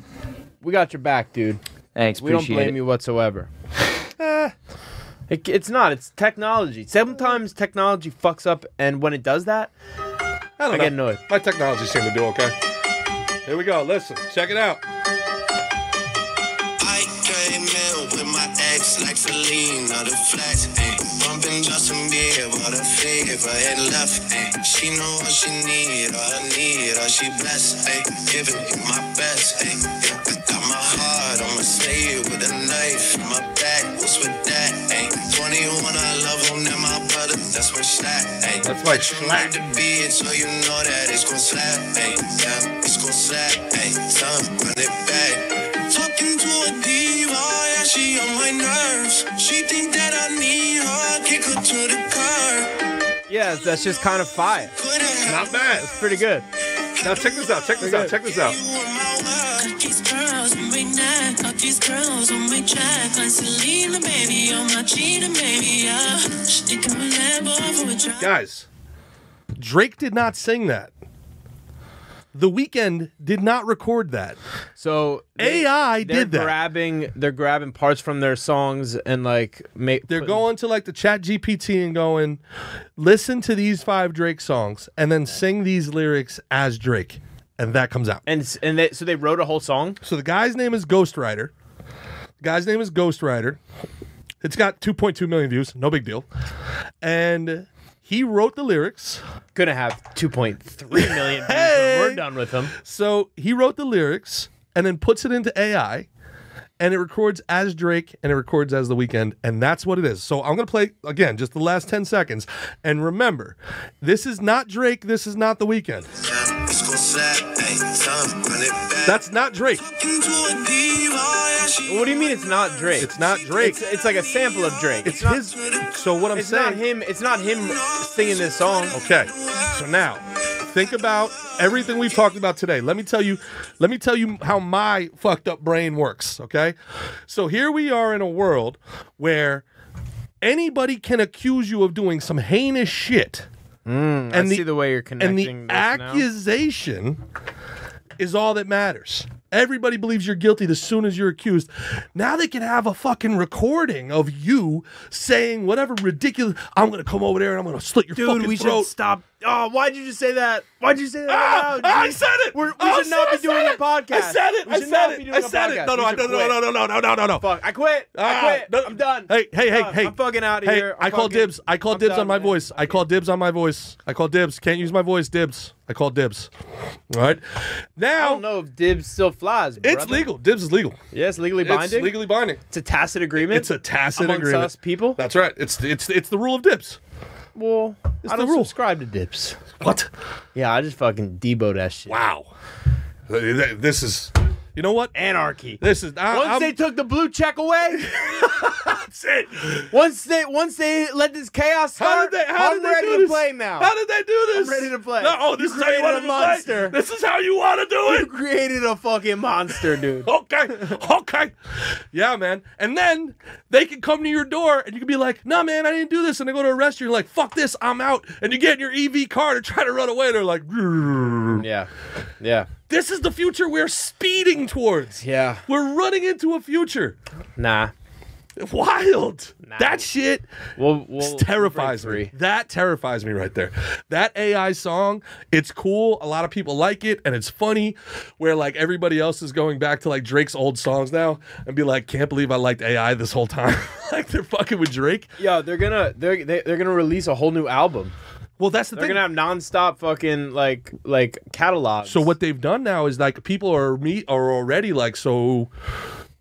we got your back, dude. Thanks, we don't blame you whatsoever. It's not. It's technology. Sometimes technology fucks up, and when it does that, I get annoyed. My technology seemed to do okay. Here we go. Listen. Check it out. I came in with my ex like Celine. Now the flex, ayy. Bumping Justin Bieber, the flavor, head left, ayy. She know what she need, all I need, all she blessed, ayy. Giving you my best, ayy. Yeah, I got my heart, I'ma slay it with a knife in my back. What's with that, ayy? 21, I love him, and my brother, that's my slack, ayy. That's my slack. The beat, so you know that it's gon' slap, ayy. Yeah, it's gon' slap, ayy. Son, run it back. Talking to a diva, yeah, she on my nerves. She think that I need her, kick her to the curb. Yeah, that's just kind of fire. Not bad. It's pretty good. Now check this out. Check this out. Check this out. These girls on my neck, got these girls on my track. Like Selena, baby, on my cheetah, baby, yeah. She think I'm a Lambo for a drive. Guys, Drake did not sing that. The Weeknd did not record that. So AI did that. They're grabbing parts from their songs and like they're going to like the Chat GPT and going, listen to these 5 Drake songs and then sing these lyrics as Drake, and that comes out. So they wrote a whole song. So the guy's name is Ghostwriter. It's got 2.2 million views. No big deal. And he wrote the lyrics. Gonna have 2.3 million views when we're done with him. So he wrote the lyrics and then puts it into AI, and it records as Drake and it records as The Weeknd, and that's what it is. So I'm gonna play again just the last 10 seconds, and remember, this is not Drake. This is not The Weeknd. That's not Drake. What do you mean it's not Drake? It's not Drake. It's like a sample of Drake. It's his. So what I'm saying, it's not him singing this song. Okay. So now, think about everything we've talked about today. Let me tell you how my fucked up brain works, okay? So here we are in a world where anybody can accuse you of doing some heinous shit. I see the way you're connecting. And the accusation is all that matters. Everybody believes you're guilty as soon as you're accused. Now they can have a fucking recording of you saying whatever ridiculous. I'm gonna come over there and I'm gonna slit your fucking throat. Dude, we should stop. Oh, why'd you just say that? Why'd you say that? I said it. We should not be doing a podcast. I said it. I said it. No. Fuck. I quit. I'm done. Hey. I'm fucking out of here. I call dibs. I call dibs on my voice. I call dibs on my voice. I call dibs. Can't use my voice. Dibs. I call dibs. All right. Now I don't know if dibs still flies. Brother. It's legal. Dibs is legal. Yeah, it's legally binding. It's legally binding. It's a tacit agreement. It's a tacit amongst agreement. Us people. That's right. It's the rule of dibs. Well, I don't subscribe to dips. What? Yeah, I just fucking debo that shit. Wow. This is, you know what? Anarchy. This is once they took the blue check away. That's it. Once they let this chaos start, I'm ready to play now. How did they do this? I'm ready to play. No, this is how you want to monster. This is how you want to do it. You created a fucking monster, dude. Okay. Yeah, man. And then they can come to your door and you can be like, "No, man, I didn't do this." And they go to arrest you. You're like, "Fuck this, I'm out." And you get in your EV car to try to run away. They're like, yeah. This is the future we're speeding towards. Yeah. We're running into a future. Nah. Wild. Nah. That shit terrifies me. That terrifies me right there. That AI song, it's cool. A lot of people like it, and it's funny where like everybody else is going back to like Drake's old songs now and be like, can't believe I liked AI this whole time. Like they're fucking with Drake. Yeah, they're gonna release a whole new album. Well, that's the thing. They're gonna have nonstop fucking like catalogs. So what they've done now is like people are already like, so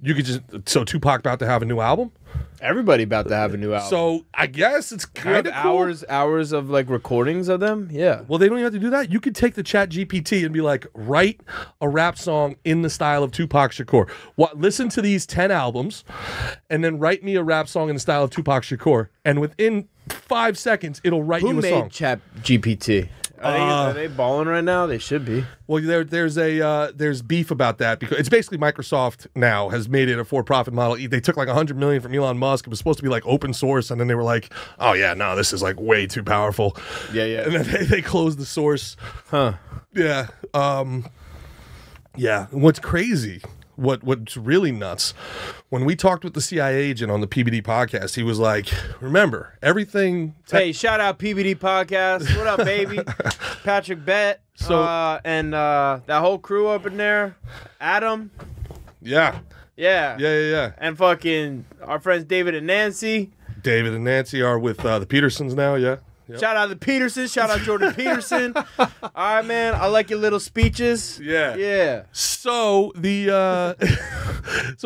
you could so Tupac about to have a new album. Everybody about to have a new album. So I guess it's kind of cool. hours of like recordings of them. Yeah. Well, they don't even have to do that. You could take the Chat GPT and be like, write a rap song in the style of Tupac Shakur. Listen to these 10 albums, and then write me a rap song in the style of Tupac Shakur. And within 5 seconds, it'll write you a song. Who made Chat GPT? Are they balling right now? They should be. Well, there's beef about that because it's basically Microsoft now has made it a for-profit model. They took like $100 million from Elon Musk. It was supposed to be like open source, and then they were like, "Oh yeah, no, this is like way too powerful." Yeah. And then they closed the source. Huh? Yeah. Yeah. What's crazy? What's really nuts? When we talked with the CIA agent on the PBD podcast, he was like, "Remember everything." Hey, shout out PBD podcast. What up, baby? Patrick Bett. And that whole crew up in there. Adam. Yeah. And fucking our friends David and Nancy. David and Nancy are with the Petersons now, yeah? Yep. Shout out to the Petersons. Shout out Jordan Peterson. All right, man. I like your little speeches. Yeah. Yeah. So so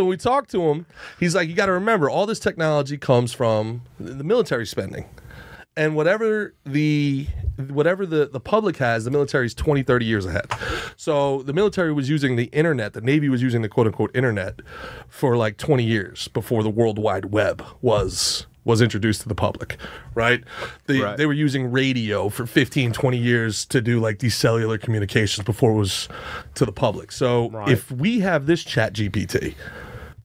when we talked to him, he's like, you got to remember, all this technology comes from the military spending. And whatever the public has, the military's 20, 30 years ahead. So the military was using the internet, the Navy was using the quote-unquote internet for like 20 years before the World Wide Web was introduced to the public, right? They were using radio for 15, 20 years to do like these cellular communications before it was to the public. So if we have this chat GPT,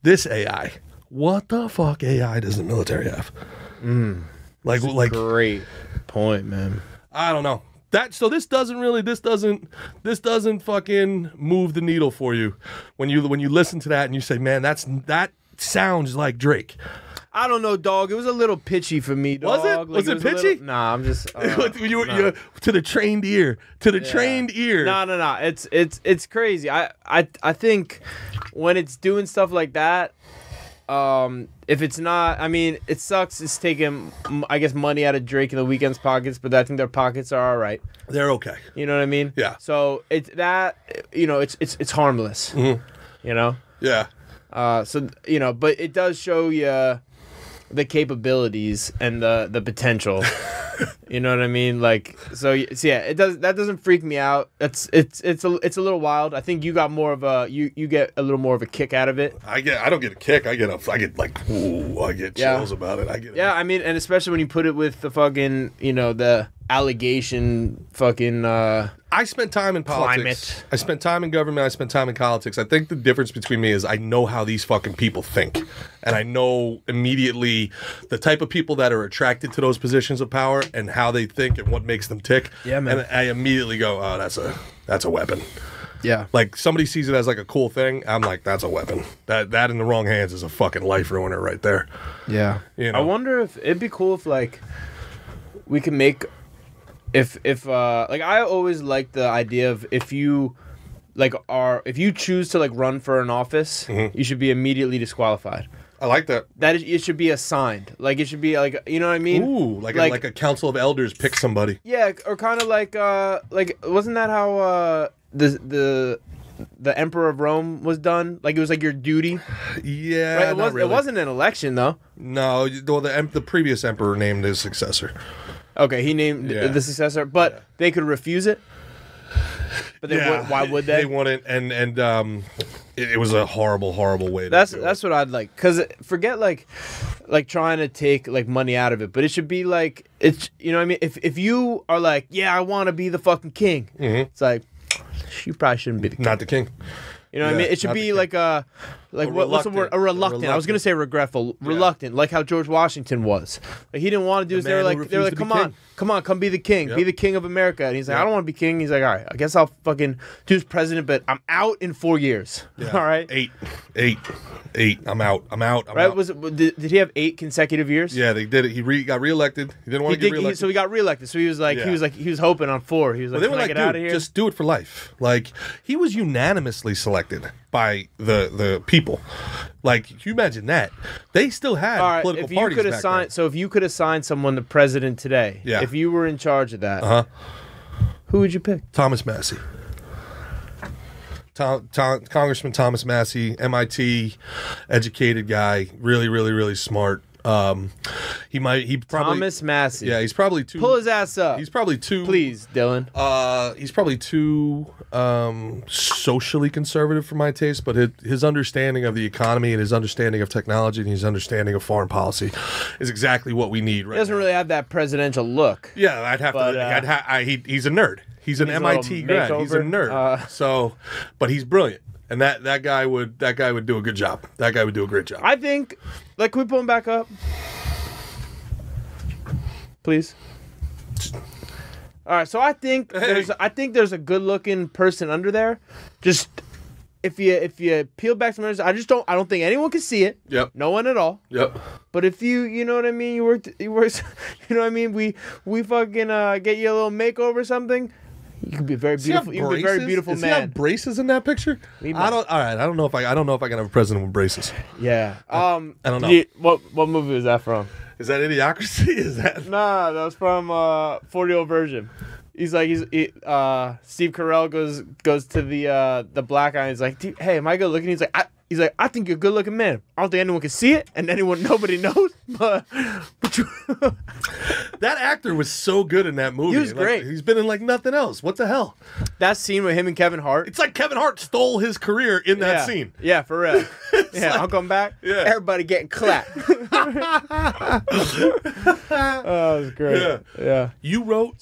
this AI, what the fuck AI does the military have? Like great point, man. I don't know. This doesn't fucking move the needle for you when you listen to that and you say, man, that sounds like Drake. I don't know, dog. It was a little pitchy for me, dog. Was it? Like, was it pitchy? Nah, I'm just you to the trained ear. To the trained ear. No. It's crazy. I think when it's doing stuff like that, if it's not, I mean, it sucks. It's taking, I guess, money out of Drake and the Weeknd's pockets, but I think their pockets are all right. They're okay. You know what I mean? Yeah. So it's that, it's harmless. Mm-hmm. You know? Yeah. So but it does show you the capabilities and the potential. You know what I mean? Like, so yeah, that doesn't freak me out. It's a little wild. I think you got more of a you get a little more of a kick out of it. I don't get a kick. I get chills about it. Yeah, I mean, and especially when you put it with the fucking, the allegation fucking I spent time in politics. Climate. I spent time in government. I spent time in politics. I think the difference between me is I know how these fucking people think. And I know immediately the type of people that are attracted to those positions of power and how they think and what makes them tick. Yeah, man. And I immediately go, oh, that's a weapon. Yeah. Like, somebody sees it as like a cool thing. I'm like, that's a weapon. That in the wrong hands is a fucking life ruiner right there. Yeah. I wonder if it'd be cool if, like, we could make... If I always like the idea of if you choose to like run for an office, you should be immediately disqualified. I like that. It should be assigned. Like, it should be like, you know what I mean? Ooh, like a council of elders pick somebody. Yeah, or kind of like wasn't that how the Emperor of Rome was done? Like, it was like your duty. Yeah, right? It wasn't an election though. No, well, the previous emperor named his successor. Okay, he named the successor, but they could refuse it. But why would they? They wouldn't, and it was a horrible way. That's what I'd like, because forget like trying to take like money out of it, but it should be like, it's, you know what I mean. If you are like, yeah, I want to be the fucking king, it's like, you probably shouldn't be the king. Not the king. You know what I mean? It should be like what's the word? A reluctant. I was gonna say regretful. Reluctant, like how George Washington was. Like, he didn't want to do this. They were like, come be the king. Yep. Be the king of America. And he's like, I don't want to be king. He's like, all right, I guess I'll fucking do as president, but I'm out in 4 years. Yeah. All right. Eight. I'm out. Right? Did he have 8 consecutive years? Yeah, they did it. He got reelected. He didn't want to get reelected. So he got reelected. So he was like, he was hoping on 4. He was like, can I get out of here? Just do it for life. Like, he was unanimously selected by the people. Like, you imagine that. They still had political parties back then. So if you could assign someone the president today, if you were in charge of that, who would you pick? Thomas Massey. Congressman Thomas Massey, MIT, educated guy, really, really, really smart. He probably Thomas Massey. Yeah, he's probably too. Pull his ass up. He's probably too. Please, Dylan. He's probably too socially conservative for my taste, but his understanding of the economy and his understanding of technology and his understanding of foreign policy is exactly what we need right now. He doesn't really have that presidential look. Yeah, he's a nerd. He's an MIT grad. He's a nerd. But he's brilliant. And that guy would do a good job. That guy would do a great job. I think, like, can we pull him back up? Please. All right, so I think there's a good looking person under there. Just if you peel back some layers, I don't think anyone can see it. Yep. No one at all. Yep. But if you know what I mean, you work, you know what I mean, we fucking get you a little makeover or something. You could be a very beautiful. You could be a very beautiful man. Does he have braces in that picture? I don't know if I can have a president with braces. Yeah. I don't know. What movie was that from? Is that Idiocracy? Is that? Nah, that was from 40-Year-Old Virgin. He's like, Steve Carell goes to the black guy. And he's like, hey, am I good looking? He's like, I think you're a good looking man. I don't think anyone can see it, and nobody knows. But that actor was so good in that movie. He was great. He's been in like nothing else. What the hell? That scene with him and Kevin Hart. It's like Kevin Hart stole his career in that scene. Yeah, for real. Yeah, like, I'll come back. Yeah. Everybody getting clapped. Oh, it was great. Yeah. You wrote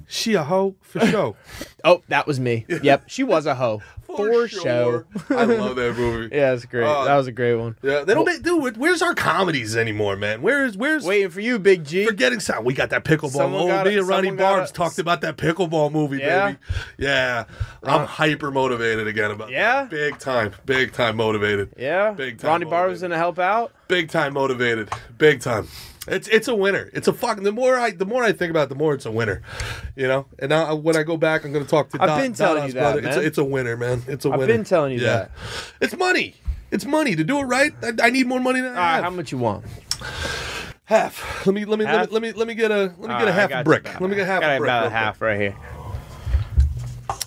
She a Hoe for show. Oh, that was me. Yep, she was a hoe. For show. I love that movie. Yeah, it's great. That was a great one. Yeah, they don't do it. Where's our comedies anymore, man? Where's waiting for you, Big G? Forgetting sound. We got that pickleball movie. Me and Ronnie Barbs talked about that pickleball movie, baby. Yeah. I'm hyper motivated again about that. Big time motivated. Yeah. Big time. Ronnie Barbs gonna help out. Big time motivated. Big time. It's a winner. It's a fucking. The more I think about it, the more it's a winner. You know. And now when I go back, I'm gonna talk to. I've been telling you that, man. It's a winner, man. It's a winner. I've been telling you that. It's money. It's money to do it right. I need more money than I have. How much you want? Half. Let me get a half a brick. Let me get half a brick. About a half right here.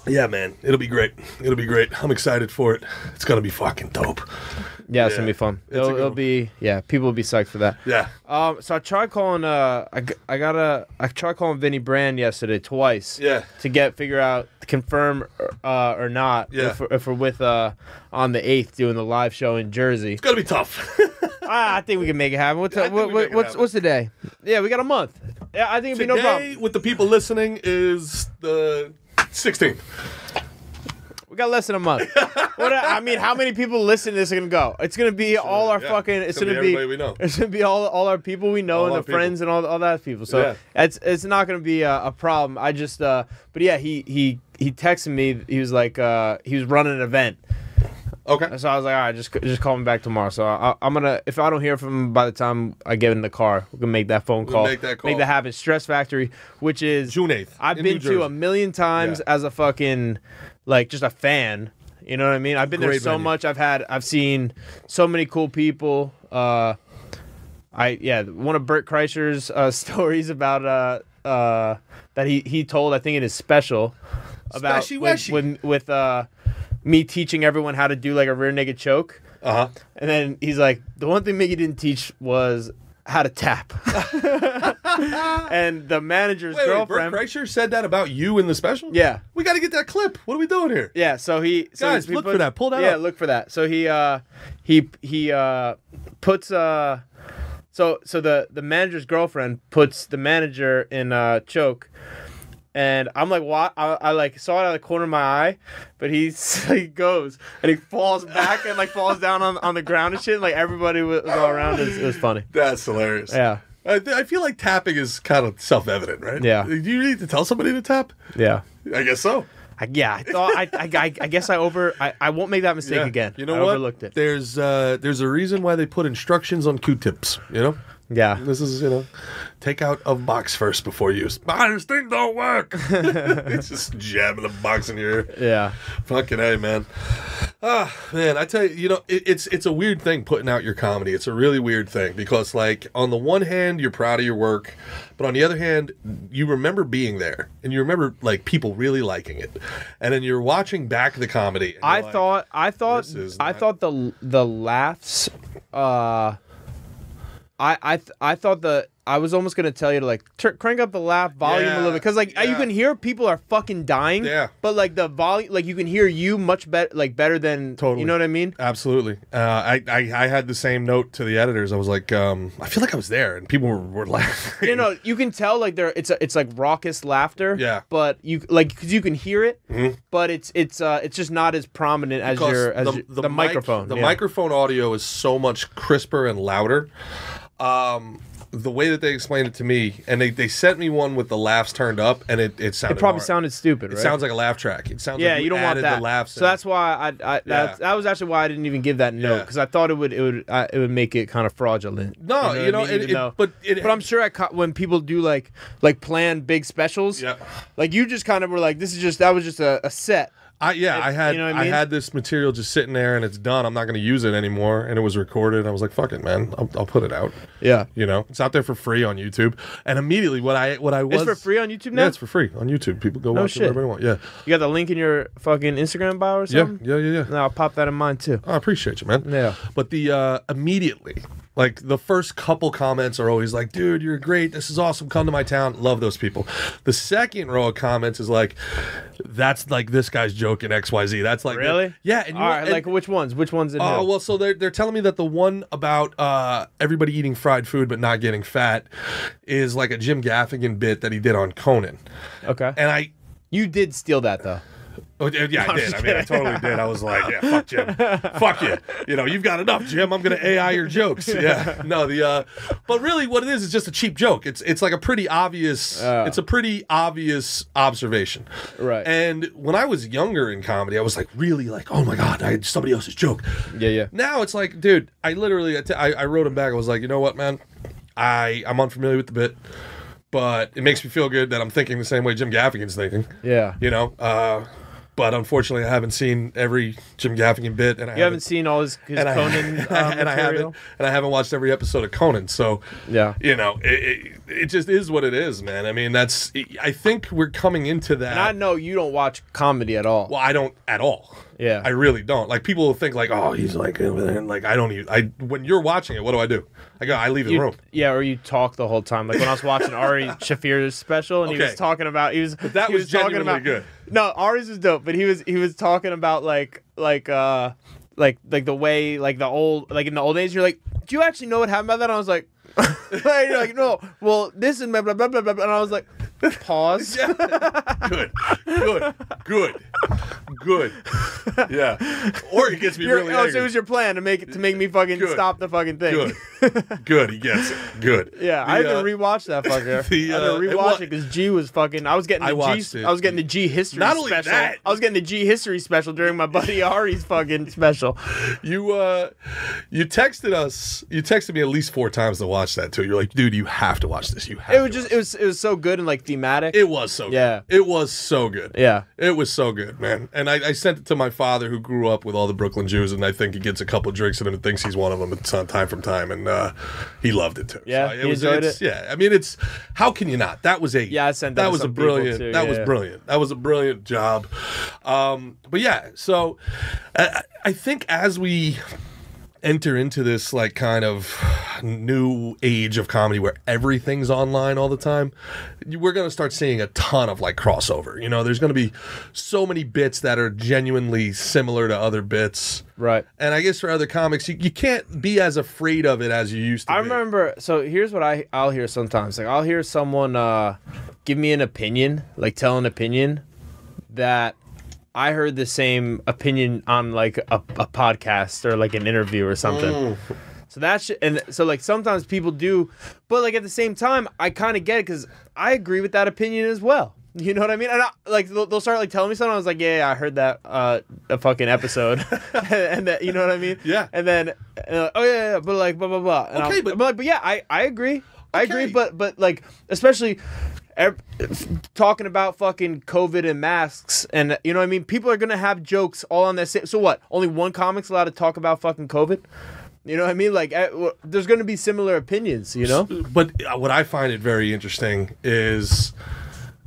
Yeah, man. It'll be great. It'll be great. I'm excited for it. It's gonna be fucking dope. Yeah, it's gonna be fun. It'll be people will be psyched for that. Yeah. So I tried calling I tried calling Vinny Brand yesterday twice. Yeah. To figure out confirm or not. Yeah. If we're with on the 8th doing the live show in Jersey. It's gonna be tough. I think we can make it happen. What's the day? Yeah, we got a month. Yeah, I think it'd be no problem. Today, with the people listening, is the 16th. We got less than a month. How many people listening to this are gonna go? It's gonna be all our fucking. It's gonna be everybody we know. It's gonna be all our people we know and the friends and all that people. So it's not gonna be a problem. I just but yeah, he texted me. He was like he was running an event. Okay. So I was like, all right, just call me back tomorrow. So I'm gonna, if I don't hear from him by the time I get in the car, we're gonna make that phone call. Make that happen. Stress Factory, which is June 8th. I've been to a million times as a fucking just a fan. You know what I mean? I've been there so much. I've seen so many cool people. One of Bert Kreischer's stories about that he told, I think in his special, about with me teaching everyone how to do like a rear naked choke. And then he's like, the one thing Mickey didn't teach was how to tap. And the manager's girlfriend. Bert Kreischer said that about you in the special? Yeah. We got to get that clip. What are we doing here? Yeah, so Guys, look for that. Pull that up. Yeah, look for that. So he puts so the manager's girlfriend puts the manager in choke. And I'm like, what? I like saw it out of the corner of my eye, but he goes and he falls back and like falls down on the ground and shit. Like everybody was all around. It was funny. That's hilarious. Yeah. I feel like tapping is kind of self-evident, right? Yeah. Do you need to tell somebody to tap? Yeah. I guess so. I thought I guess I won't make that mistake again. You know I what? Overlooked it. There's a reason why they put instructions on Q-tips. You know. Yeah. This is take out of box first before use. This thing don't work. It's just jabbing a box in your ear. Yeah. Fucking A, man. Man, I tell you, it's a weird thing putting out your comedy. It's a really weird thing because, like, on the one hand, you're proud of your work, but on the other hand, you remember being there and you remember like people really liking it, and then you're watching back the comedy. And I thought the laughs. I thought I was almost gonna tell you to like crank up the laugh volume a little bit because you can hear people are fucking dying. Yeah. But like the volume, like you can hear you much better than totally. You know what I mean? Absolutely. I had the same note to the editors. I was like, I feel like I was there and people were laughing. You can tell like it's like raucous laughter. Yeah. But you because you can hear it, but it's just not as prominent as the microphone. The microphone audio is so much crisper and louder. The way that they explained it to me, and they sent me one with the laughs turned up, and it sounded. It probably sounded stupid. Right? It sounds like a laugh track. It sounds like you don't want that. The laughs so that's why that was actually why I didn't even give that note because I thought it would make it kind of fraudulent. No, but I'm sure when people do like plan big specials, like you just kind of were like, that was just a set. I had this material just sitting there and it's done. I'm not going to use it anymore, and it was recorded. I was like, fuck it, man. I'll put it out. Yeah, it's out there for free on YouTube. And immediately, it's for free on YouTube now. Yeah, it's for free on YouTube. People go watch it wherever they want. Yeah, you got the link in your fucking Instagram bio or something. Yeah. No, I'll pop that in mine too. I appreciate you, man. Yeah, but the immediately. Like, the first couple comments are always like, dude, you're great. This is awesome. Come to my town. Love those people. The second row of comments is like, that's like this guy's joking XYZ. That's like, really? Yeah. And all right, like, which ones? Which ones? Oh, well, so they're telling me that the one about everybody eating fried food but not getting fat is like a Jim Gaffigan bit that he did on Conan. Okay. And you did steal that, though. Oh, yeah, I did. I mean, I totally did. I was like, yeah, fuck Jim. Fuck you. You've got enough, Jim. I'm going to AI your jokes. Yeah. No, but really what it is just a cheap joke. It's like a pretty obvious, it's a pretty obvious observation. Right. And when I was younger in comedy, I was like, really like, oh my God, I had somebody else's joke. Yeah. Now it's like, dude, I literally, I wrote him back. I was like, you know what, man? I'm unfamiliar with the bit, but it makes me feel good that I'm thinking the same way Jim Gaffigan's thinking. Yeah. But unfortunately, I haven't seen every Jim Gaffigan bit, and I haven't seen all his Conan material, and I haven't watched every episode of Conan. So yeah, it just is what it is, man. I mean, I think we're coming into that. And I know you don't watch comedy at all. Well, I don't at all. Yeah, I really don't. Like, people will think like, oh, he's like, I don't even. When you're watching it, what do? I leave the room. Yeah, or you talk the whole time. Like when I was watching Ari Shafir's special, and he was talking about that was genuinely good. No, Ari's was dope, but he was talking about like the way like the old, like in the old days, you're like, do you actually know what happened about that? And I was like, you're like, no, well, this and blah blah blah blah blah, and I was like, pause. Yeah. Good. Yeah. Or it gets me really angry. So it was your plan to make me fucking stop the fucking thing. Good. He gets it. Good. Yeah, I had to rewatch that fucker. I had to rewatch it because G was fucking. I was getting the G history Not special. Only that, I was getting the G history special during my buddy Ari's fucking special. You texted us. You texted me at least 4 times to watch that too. You're like, dude, you have to watch this. It was so good and like thematic. It was so good. Yeah. It was so good. Yeah. It was so good, man. And I sent it to my father, who grew up with all the Brooklyn Jews, and I think he gets a couple drinks in him and thinks he's one of them time from time, and he loved it too. Yeah, so he enjoyed it. Yeah, I mean, how can you not? That was I sent that was a brilliant. Too, that was brilliant. That was a brilliant job. But yeah, so I think as we enter into this like kind of new age of comedy where everything's online all the time, we're going to start seeing a ton of like crossover. There's going to be so many bits that are genuinely similar to other bits. Right. And I guess for other comics, you can't be as afraid of it as you used to be. I remember, so here's what I'll hear sometimes. Like, I'll hear someone give me an opinion, like tell an opinion that I heard the same opinion on like a podcast or like an interview or something. So so like sometimes people do, but like at the same time, I kind of get it because I agree with that opinion as well. You know what I mean? And they'll start like telling me something. I was like, yeah, I heard that a fucking episode, and that, you know what I mean? Yeah. And then, oh yeah, but like blah blah blah. And okay, but yeah, I agree. Okay. I agree, but like especially talking about fucking COVID and masks, and you know what I mean? People are gonna have jokes all on that same. So what? Only one comic's allowed to talk about fucking COVID? You know what I mean? Like, there's gonna be similar opinions, you know? But what I find it very interesting is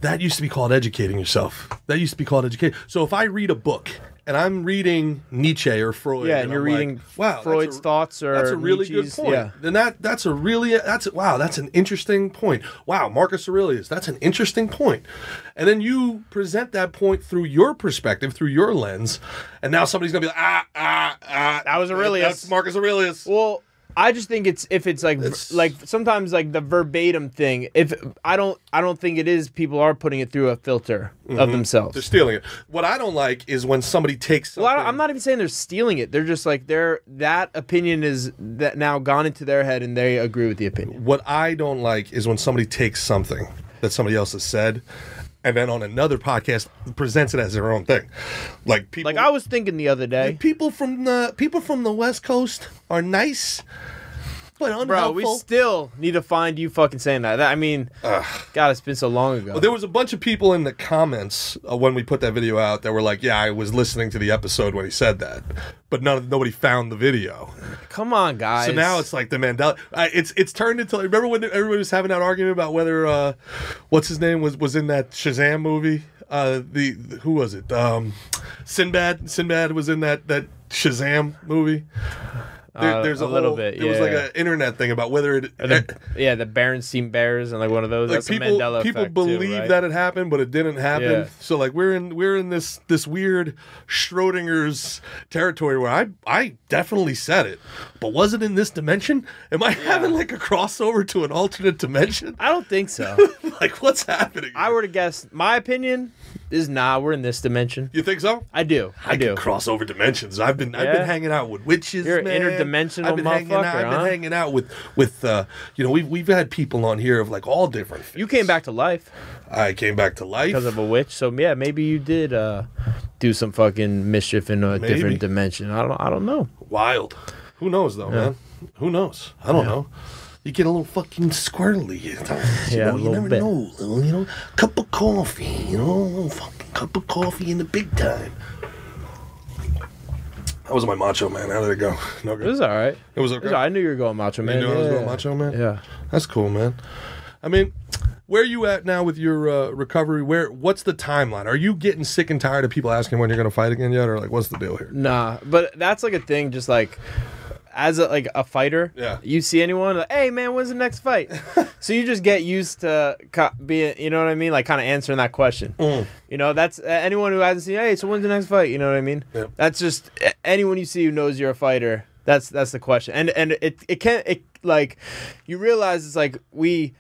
that used to be called educating yourself. That used to be called educating. So if I read a book and I'm reading Nietzsche or Freud, and you're reading Freud's thoughts or that's a really Nietzsche's, good point. Yeah. Then that's an interesting point. Wow, Marcus Aurelius, that's an interesting point. And then you present that point through your perspective, through your lens, and now somebody's gonna be like, that was Aurelius. That's Marcus Aurelius. Well, I just think it's like sometimes like the verbatim thing. If I don't think it is. People are putting it through a filter of themselves. They're stealing it. What I don't like is when somebody takes something. Well, I'm not even saying they're stealing it. They're just like that opinion is that now gone into their head and they agree with the opinion. What I don't like is when somebody takes something that somebody else has said, and then on another podcast presents it as their own thing. Like people, like I was thinking the other day, people from the West Coast are nice, but unhelpful. Bro, we still need to find you fucking saying that. I mean, God, it's been so long ago. Well, there was a bunch of people in the comments when we put that video out that were like, yeah, I was listening to the episode when he said that. But nobody found the video. Come on, guys. So now it's like the Mandela. It's turned into. Remember when everybody was having that argument about whether what's his name was in that Shazam movie? Who was it? Sinbad. Sinbad was in that Shazam movie. There's a little bit. There was like an internet thing about whether it. The Berenstein Bears and like one of those. Like that's people, a Mandela people effect believe too, right? that it happened, but it didn't happen. Yeah. So like we're in this weird Schrodinger's territory where I definitely said it, but was it in this dimension? Am I having like a crossover to an alternate dimension? I don't think so. Like what's happening? I were to guess. My opinion is we're in this dimension. You think so? I do. I do. Cross over dimensions. I've been hanging out with witches. You're man. an interdimensional I've been hanging out with we've had people on here of like all different things. You came back to life. I came back to life because of a witch. So yeah, maybe you did do some fucking mischief in a different dimension. I don't know. Wild. Who knows though, man? Who knows? I don't know. You get a little fucking squirrely at times. You never bit. know. Cup of coffee, a little fucking cup of coffee in the big time. That was my Macho Man. How did it go? No good. It was all right. It was okay. I knew you were going Macho Man. You knew I was going Macho Man? Yeah. That's cool, man. I mean, where are you at now with your recovery? What's the timeline? Are you getting sick and tired of people asking when you're going to fight again yet? Or like, what's the deal here? Nah, but that's like a thing, just like... As a fighter, you see anyone, like, hey man, when's the next fight? So you just get used to being, you know what I mean, like kind of answering that question. You know, that's anyone who hasn't seen. Hey, so when's the next fight? You know what I mean? Yeah. That's just anyone you see who knows you're a fighter. That's the question, and it like you realize it's like we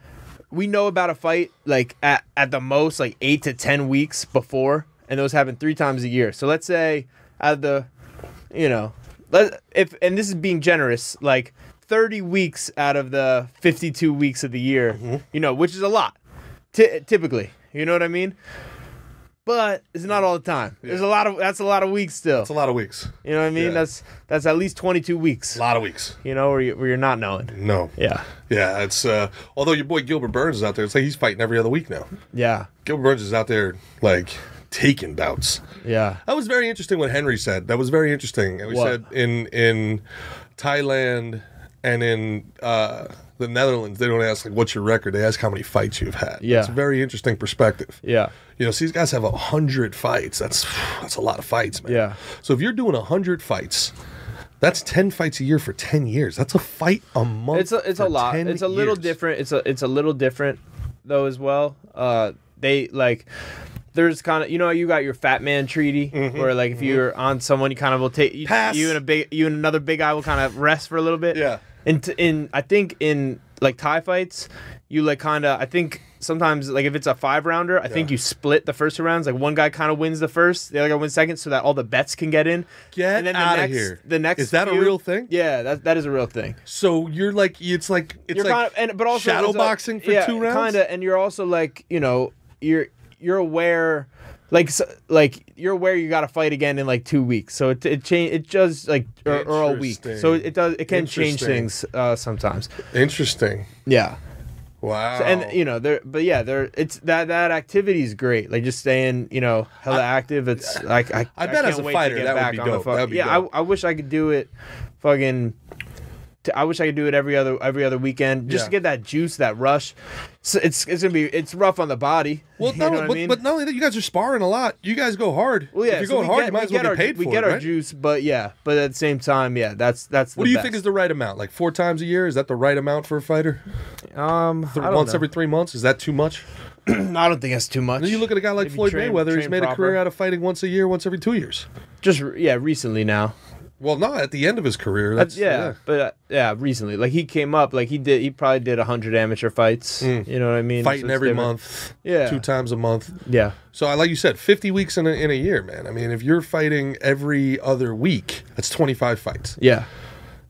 know about a fight like at the most like 8 to 10 weeks before, and those happen 3 times a year. So let's say out of the, you know. And this is being generous, like 30 weeks out of the 52 weeks of the year, you know, which is a lot, typically. You know what I mean? But it's not all the time. Yeah. That's a lot of weeks still. That's a lot of weeks. You know what I mean? Yeah. That's at least 22 weeks. A lot of weeks. You know, where you're not knowing. No. Yeah. Yeah. It's although your boy Gilbert Burns is out there, it's like he's fighting every other week now. Yeah. Gilbert Burns is out there like taking bouts. Yeah. That was very interesting what Henry said. That was very interesting. And we said in Thailand and in the Netherlands, they don't ask like what's your record. They ask how many fights you've had. Yeah. It's a very interesting perspective. Yeah. You know, so these guys have 100 fights. That's a lot of fights, man. Yeah. So if you're doing 100 fights, that's 10 fights a year for 10 years. That's a fight a month. It's a lot. It's a little different. It's a little different though as well. They like there's kind of, you know, you got your fat man treaty where like if you're on someone, you kind of will take you and another big guy will kind of rest for a little bit. Yeah. In I think in like Thai fights, you like kind of, I think sometimes like if it's a 5-rounder, I think you split the first 2 rounds. Like one guy kind of wins the first, the other guy wins second, so that all the bets can get in. And then out of here. The next is that a real thing? Yeah, that is a real thing. So you're like it's like but also shadow boxing for 2 rounds. Kind of, and you're also like, you know, you're aware. Like you're aware you got to fight again in like 2 weeks, so it does like or a week, so it can change things sometimes. Interesting. Yeah. Wow. So, and you know it's that activity is great. Like just staying, you know, hella active. It's like I bet as a fighter that would be dope. I wish I could do it. I wish I could do it every other weekend just to get that juice, that rush. So it's rough on the body. Well, but not only that, you guys are sparring a lot. You guys go hard. Well, yeah, if you go hard, you might as well get paid for it. We get our juice, but at the same time, that's. What do you think is the right amount? Like 4 times a year? Is that the right amount for a fighter? Once every 3 months? Is that too much? I don't think that's too much. You look at a guy like Floyd Mayweather. He's made a career out of fighting once a year, once every 2 years. Just recently now. Well, not at the end of his career. But recently, like he came up, like he probably did 100 amateur fights. You know what I mean? Fighting every month. 2 times a month. Yeah. So, like you said, 50 weeks in a year, man. I mean, if you're fighting every other week, that's 25 fights. Yeah.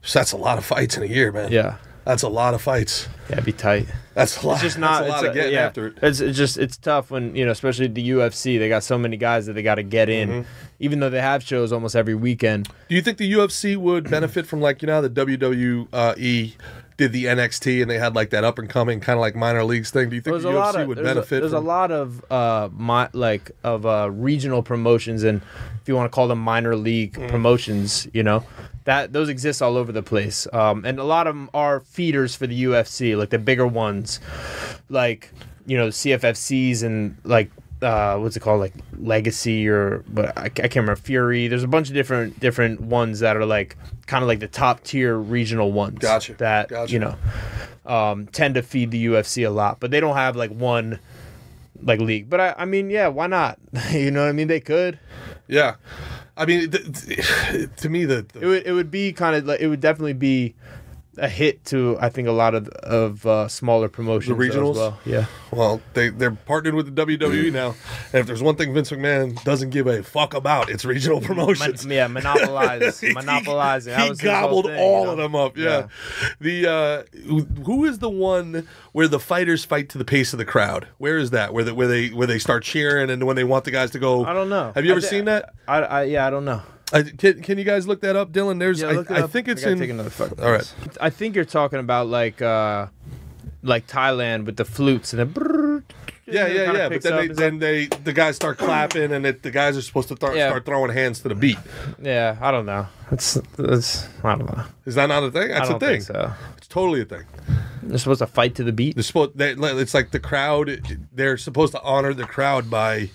So that's a lot of fights in a year, man. Yeah. That's a lot of fights. Yeah, it'd be tight. That's a lot. It's just not. That's a lot of getting after it. It's tough when, you know, especially the UFC. They got so many guys that they got to get in, even though they have shows almost every weekend. Do you think the UFC would benefit from, like, you know, the WWE did the NXT and they had like that up and coming kind of like minor leagues thing? Do you think the UFC would benefit? There's a lot of regional promotions, and if you want to call them minor league promotions, you know, that those exist all over the place, and a lot of them are feeders for the UFC, like the bigger ones, like, you know, the CFFCs and like what's it called, like Legacy, or but I can't remember, Fury. There's a bunch of different ones that are like kind of like the top tier regional ones. Gotcha. You know, tend to feed the UFC a lot, but they don't have like one like league. But I mean, yeah, why not? You know what I mean? They could. Yeah, I mean, to me, it would be kind of like, it would definitely be a hit to, I think, a lot of smaller promotions. The regionals? As well. Yeah. Well, they're partnered with the WWE now, and if there's one thing Vince McMahon doesn't give a fuck about, it's regional promotions. Monopolizing. He gobbled all of them up. Yeah. The who is the one where the fighters fight to the pace of the crowd? Where is that? Where they start cheering and when they want the guys to go? I don't know. Have you ever seen that? I don't know. Can you guys look that up, Dylan? I think it's in. Take another fucking all right. I think you're talking about like Thailand with the flutes and the. Yeah. But then the guys start clapping, and the guys are supposed to start throwing hands to the beat. Yeah, I don't know. It's I don't know. Is that not a thing? That's a thing. Think so. It's totally a thing. They're supposed to fight to the beat. It's like the crowd. They're supposed to honor the crowd by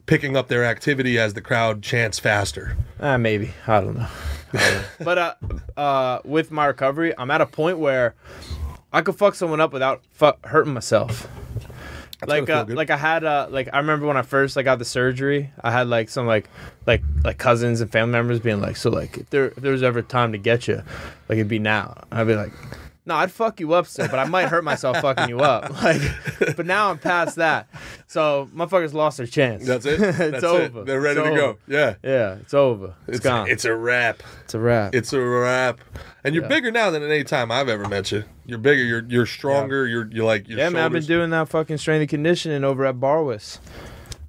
picking up their activity as the crowd chants faster. Maybe, I don't know. But with my recovery, I'm at a point where I could fuck someone up without hurting myself. Like I had I remember when I first got the surgery, I had like some like cousins and family members being like, so like if there was ever time to get you, like it'd be now. I'd be like, no, I'd fuck you up still, but I might hurt myself fucking you up. Like, but now I'm past that. So motherfuckers lost their chance. That's it. It's over. They're ready to go. Yeah. Yeah, it's over. It's gone. It's a wrap. It's a wrap. It's a wrap. And you're bigger now than at any time I've ever met you. You're bigger. You're stronger. You're like your shoulders. Man, I've been doing that fucking strength and conditioning over at Barwis.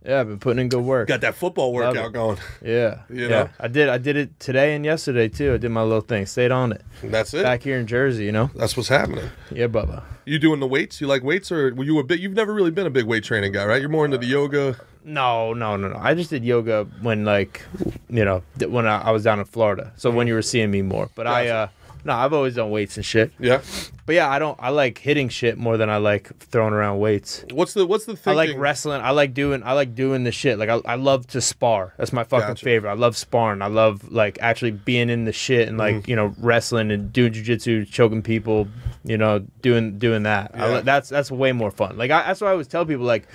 Yeah, I've been putting in good work. Got that football workout going. Yeah. You know? I did it today and yesterday too. I did my little thing. Stayed on it. And that's it. Back here in Jersey, you know. That's what's happening. Yeah, Bubba. You doing the weights? You like weights, or were you a bit? You've never really been a big weight training guy, right? You're more into the yoga. No. I just did yoga when when I was down in Florida. So when you were seeing me more. But gotcha. I've always done weights and shit. Yeah. But yeah, I like hitting shit more than I like throwing around weights. What's the thinking? I like wrestling. I like doing the shit. Like I love to spar. That's my fucking favorite. I love sparring. I love like actually being in the shit and like, wrestling and doing jiu-jitsu, choking people, doing that. Yeah. That's way more fun. Like that's why I always tell people like,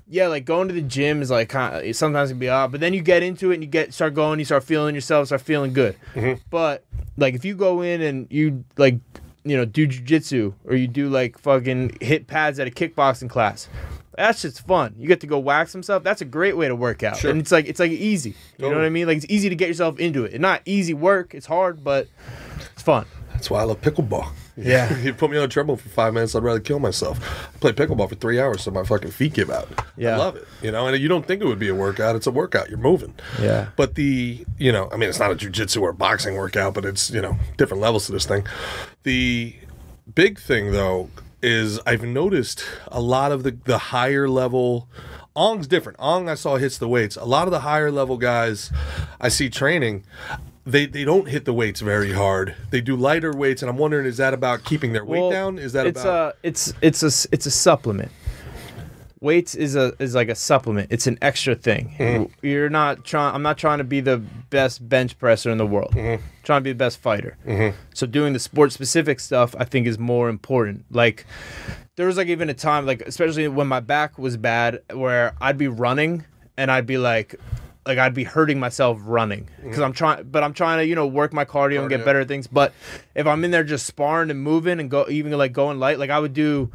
yeah, like going to the gym is like sometimes it can be odd, but then you get into it and you start going, you start feeling yourself, start feeling good. Mm-hmm. But like if you go in and you like, do jiu-jitsu or you do like fucking hit pads at a kickboxing class, that's just fun. You get to go wax himself. That's a great way to work out. Sure. And it's like easy. You know what I mean? Like it's easy to get yourself into it. It's not easy work. It's hard, but it's fun. That's why I love pickleball. Yeah. You put me on a treadmill for 5 minutes, I'd rather kill myself. I play pickleball for 3 hours so my fucking feet give out. Yeah. I love it. And you don't think it would be a workout. It's a workout. You're moving. Yeah. But it's not a jiu-jitsu or boxing workout, but it's, different levels to this thing. The big thing, though, is I've noticed a lot of the higher level. Ong's different. Ong, I saw, hits the weights. A lot of the higher level guys I see training, they don't hit the weights very hard. They do lighter weights, and I'm wondering, is that about keeping their weight down? Is that it's a supplement. Weights is like a supplement. It's an extra thing. Mm-hmm. I'm not trying to be the best bench presser in the world. Mm-hmm. I'm trying to be the best fighter. Mm-hmm. So doing the sport specific stuff I think is more important. Like there was like even a time, like especially when my back was bad, where I'd be running and I'd be like I'd be hurting myself running because I'm trying to work my cardio and get better at things. But if I'm in there just sparring and moving and going light, like I would do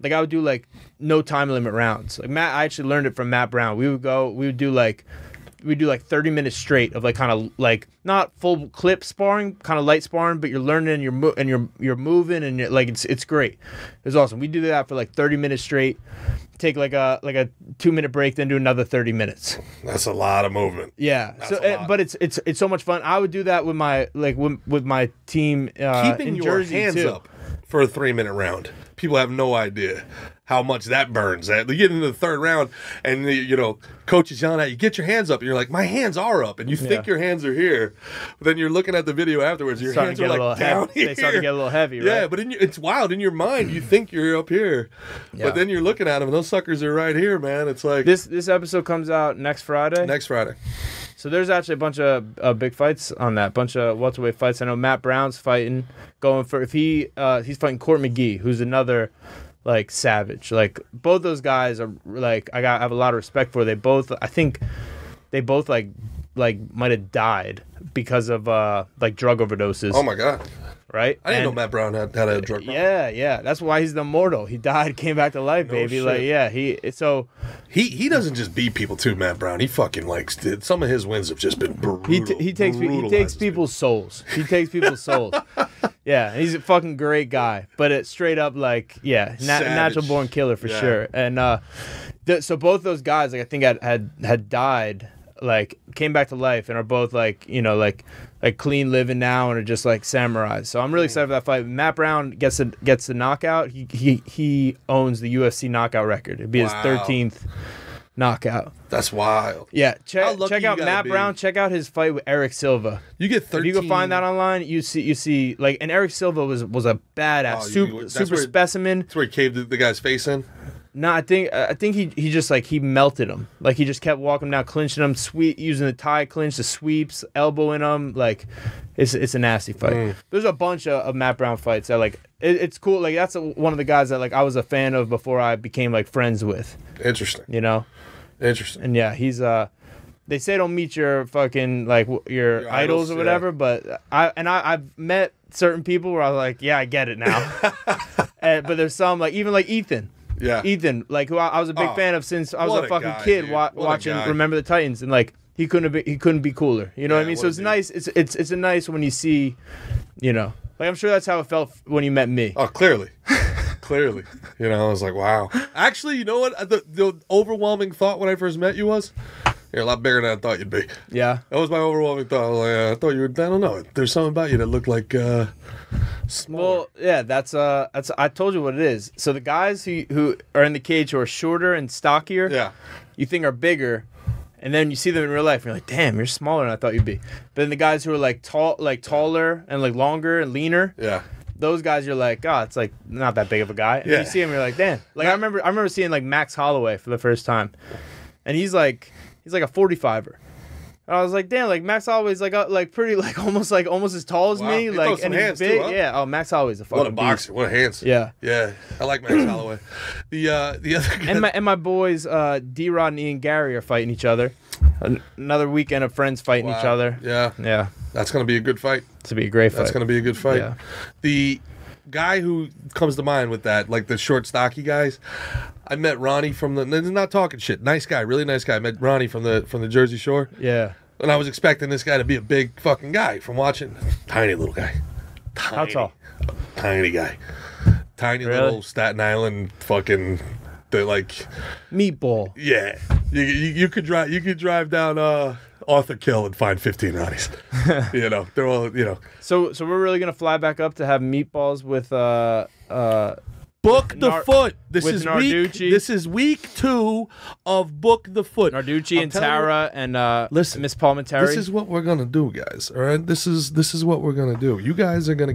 like no time limit rounds. Like I actually learned it from Matt Brown. We would do like 30 minutes straight of like kind of like not full clip sparring, kind of light sparring, but you're learning and you're moving and it's great. It was awesome. We do that for like 30 minutes straight. Take like a 2-minute break, then do another 30 minutes. That's a lot of movement. Yeah. But it's so much fun. I would do that with my with my team keeping in your Jersey hands too. up. for a 3-minute round. People have no idea how much that burns. They get into the third round, and coach is yelling at you, get your hands up. And you're like, my hands are up. And you think your hands are here. But then you're looking at the video afterwards, your hands are like down here. They start to get a little heavy, right? Yeah, but it's wild. In your mind, you think you're up here. Yeah. But then you're looking at them, and those suckers are right here, man. It's like... This episode comes out next Friday? Next Friday. So there's actually a bunch of big fights on that, bunch of welterweight fights. I know Matt Brown's fighting, he's fighting Court McGee, who's another savage. Both those guys are I have a lot of respect for. I think they both might have died because of drug overdoses. Oh my God. Right? I didn't know Matt Brown had a drug problem. Yeah. That's why he's the immortal. He died, came back to life, baby. Shit. He doesn't just beat people too, Matt Brown. He fucking some of his wins have just been brutal. He takes people's souls. He takes people's souls. Yeah, and he's a fucking great guy. But it's straight up natural born killer for sure. And so both those guys, I think had died, came back to life and are both clean living now and are just samurais. So I'm really excited for that fight. Matt Brown gets the knockout. He owns the UFC knockout record. It'd be his 13th knockout. That's wild. Yeah, check out Matt Brown. Check out his fight with Eric Silva. You get 13. If you go find that online, you see and Eric Silva was a badass, super specimen. That's where he caved the guy's face in. No, I think he just he melted him. He just kept walking down, clinching him, using the tie clinch, the sweeps, elbowing him. It's a nasty fight. There's a bunch of Matt Brown fights that it's cool. That's one of the guys that I was a fan of before I became friends with. Interesting. Interesting. And yeah, he's they say don't meet your fucking your idols or whatever, but I've met certain people where I was yeah, I get it now. But there's some even Ethan. Yeah, Ethan, who I was a big fan of since I was a fucking kid watching Remember the Titans, and he couldn't be cooler. You know what I mean? So it's nice. It's a nice when you see, I'm sure that's how it felt when you met me. Oh, clearly. I was like, wow. Actually, you know what? The overwhelming thought when I first met you was, you're a lot bigger than I thought you'd be. Yeah, that was my overwhelming thought. I was I thought you were. I don't know. There's something about you that looked smaller. Well, yeah, that's I told you what it is. So the guys who are in the cage who are shorter and stockier, you think are bigger, and then you see them in real life, and you're like, damn, you're smaller than I thought you'd be. But then the guys who are taller and longer and leaner, those guys you're it's not that big of a guy. And you see him, you're like, damn. I remember seeing Max Holloway for the first time, and he's a 45er. I was like, damn, Max Holloway's pretty almost as tall as me, and he's big. Too, huh? Yeah. Oh, Max Holloway's a fucking what a boxer, what a hands. Yeah. Yeah. I like Max Holloway. The other guy... and my boys D-Rod and Ian Gary are fighting each other. Another weekend of friends fighting each other. Yeah. Yeah. That's gonna be a good fight. It's gonna be a great fight. That's gonna be a good fight. Yeah. The guy who comes to mind with that, the short, stocky guys. I met Ronnie from not talking shit. Nice guy, really nice guy. I met Ronnie from the Jersey Shore. Yeah. And I was expecting this guy to be a big fucking guy from watching. Tiny little guy. How tall? Tiny guy. Tiny little Staten Island fucking. They're meatball. Yeah. You could drive down Arthur Kill and find 15 Ronnies. They're all So we're really gonna fly back up to have meatballs with Book the Foot. This is week 2 of Book the Foot. Narducci and Tara and Miss Palmentary. This is what we're gonna do, guys. All right, this is what we're gonna do. You guys are gonna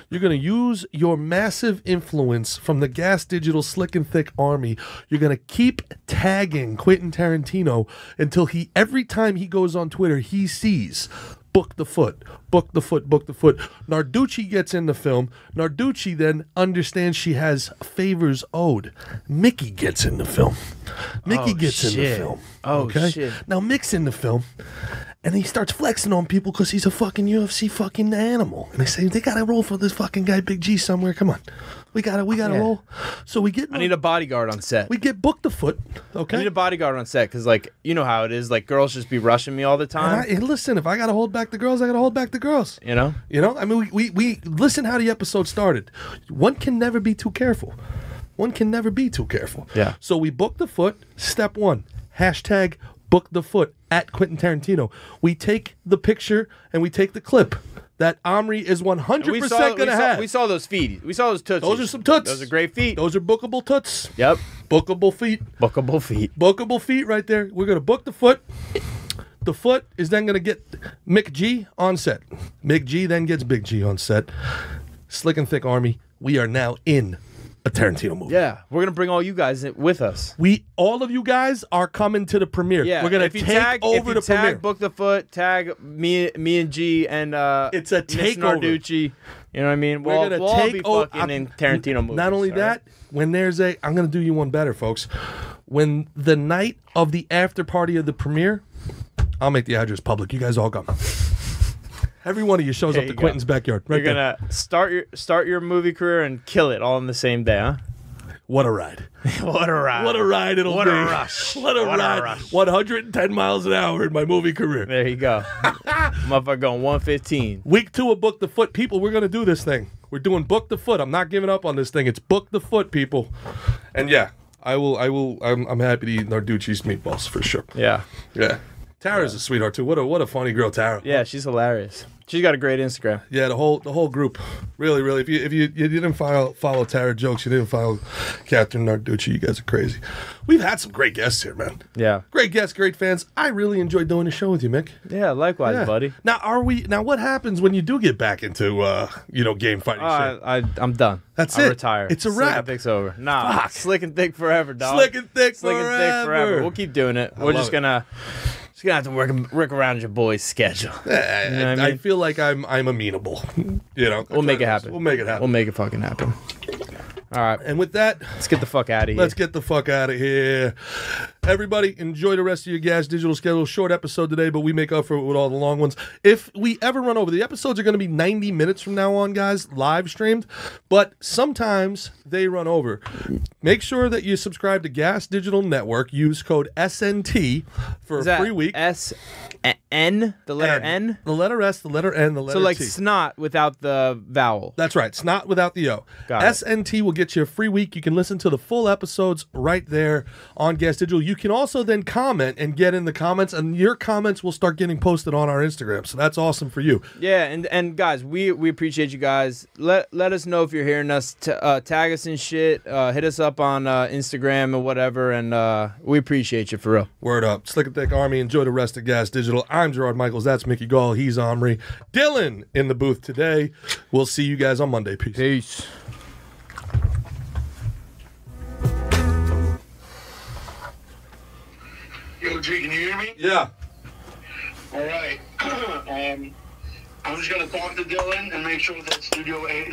you're gonna use your massive influence from the Gas Digital Slick and Thick Army. You're gonna keep tagging Quentin Tarantino until every time he goes on Twitter, he sees Book the Foot, Book the Foot, Book the Foot. Narducci gets in the film. Narducci then understands she has favors owed. Mickey gets in the film. Mickey gets in the film. Shit. Now Mick's in the film, and he starts flexing on people because he's a fucking UFC fucking animal. And they say, they gotta roll for this fucking guy Big G somewhere. Come on. We gotta roll. So we get. I need a bodyguard on set. We get Book the Foot. Okay. I need a bodyguard on set because, you know how it is. Girls just be rushing me all the time. And listen, if I gotta hold back the girls, I gotta hold back the girls. You know. I mean, we listen how the episode started. One can never be too careful. Yeah. So we book the foot. Step 1. # Book the Foot at Quentin Tarantino. We take the picture and we take the clip that Omri is 100% going to have. We saw those feet. We saw those tootsies. Those are some toots. Those are great feet. Those are bookable toots. Yep. Bookable feet. Bookable feet. Bookable feet right there. We're going to book the foot. The foot is then going to get Mick G on set. Mick G then gets Big G on set. Slick and Thick Army, we are now in a Tarantino movie. Yeah, we're going to bring all you guys with us. All of you guys are coming to the premiere. Yeah, we're going to take over the premiere. Book the Foot, tag me and G, and it's a takeover. Narducci. You know what I mean? We're going to all be fucking in Tarantino movies. Not only that, when there's I'm going to do you one better, folks. When the night of the after party of the premiere, I'll make the address public. You guys all come. Every one of you shows up to Quentin's backyard. Right You're gonna start your movie career and kill it all in the same day, huh? What a ride! What a ride! What a ride it'll be! What a rush! What a ride! 110 miles an hour in my movie career. There you go. Motherfucker going 115. Week 2 of Book the Foot, people. We're gonna do this thing. We're doing Book the Foot. I'm not giving up on this thing. It's Book the Foot, people. And yeah, I will. I'm happy to eat Narducci's meatballs for sure. Yeah. Yeah. Tara's a sweetheart too. What a funny girl, Tara. Yeah, she's hilarious. She's got a great Instagram. Yeah, the whole group. Really, really. If you didn't follow Tara Jokes, you didn't follow Catherine Narducci, you guys are crazy. We've had some great guests here, man. Yeah. Great guests, great fans. I really enjoyed doing the show with you, Mick. Yeah, likewise, buddy. Now what happens when you do get back into game fighting shit? I'm done. That's I it. retire. It's a wrap. Slick and Thick's over. Nah. Fuck. Slick and Thick forever, dog. Slick and thick forever. We'll keep doing it. We're just gonna have to work around your boy's schedule. I feel like I'm amenable. We'll make it happen. We'll make it happen. We'll make it fucking happen. All right. And with that, let's get the fuck out of here. Let's get the fuck out of here. Everybody, enjoy the rest of your Gas Digital schedule. Short episode today, but we make up for it with all the long ones. If we ever run over, the episodes are going to be 90 minutes from now on, guys, live streamed. But sometimes they run over. Make sure that you subscribe to Gas Digital Network. Use code SNT for a free week. N? The letter N? The letter S, the letter N, the letter T. So like snot without the vowel. That's right. Snot without the O. Got SNT will get you a free week. You can listen to the full episodes right there on Gas Digital. You can also then comment and get in the comments, and your comments will start getting posted on our Instagram. So that's awesome for you. Yeah, and guys, we appreciate you guys. Let us know if you're hearing us. Tag us and shit. Hit us up on Instagram or whatever, and we appreciate you for real. Word up. Slick and Thick Army. Enjoy the rest of Gas Digital. I'm Gerard Michaels. That's Mickey Gall. He's Omri. Dylan in the booth today. We'll see you guys on Monday. Peace. Peace. Yo, G, can you hear me? Yeah. All right. I'm just going to talk to Dylan and make sure that Studio 8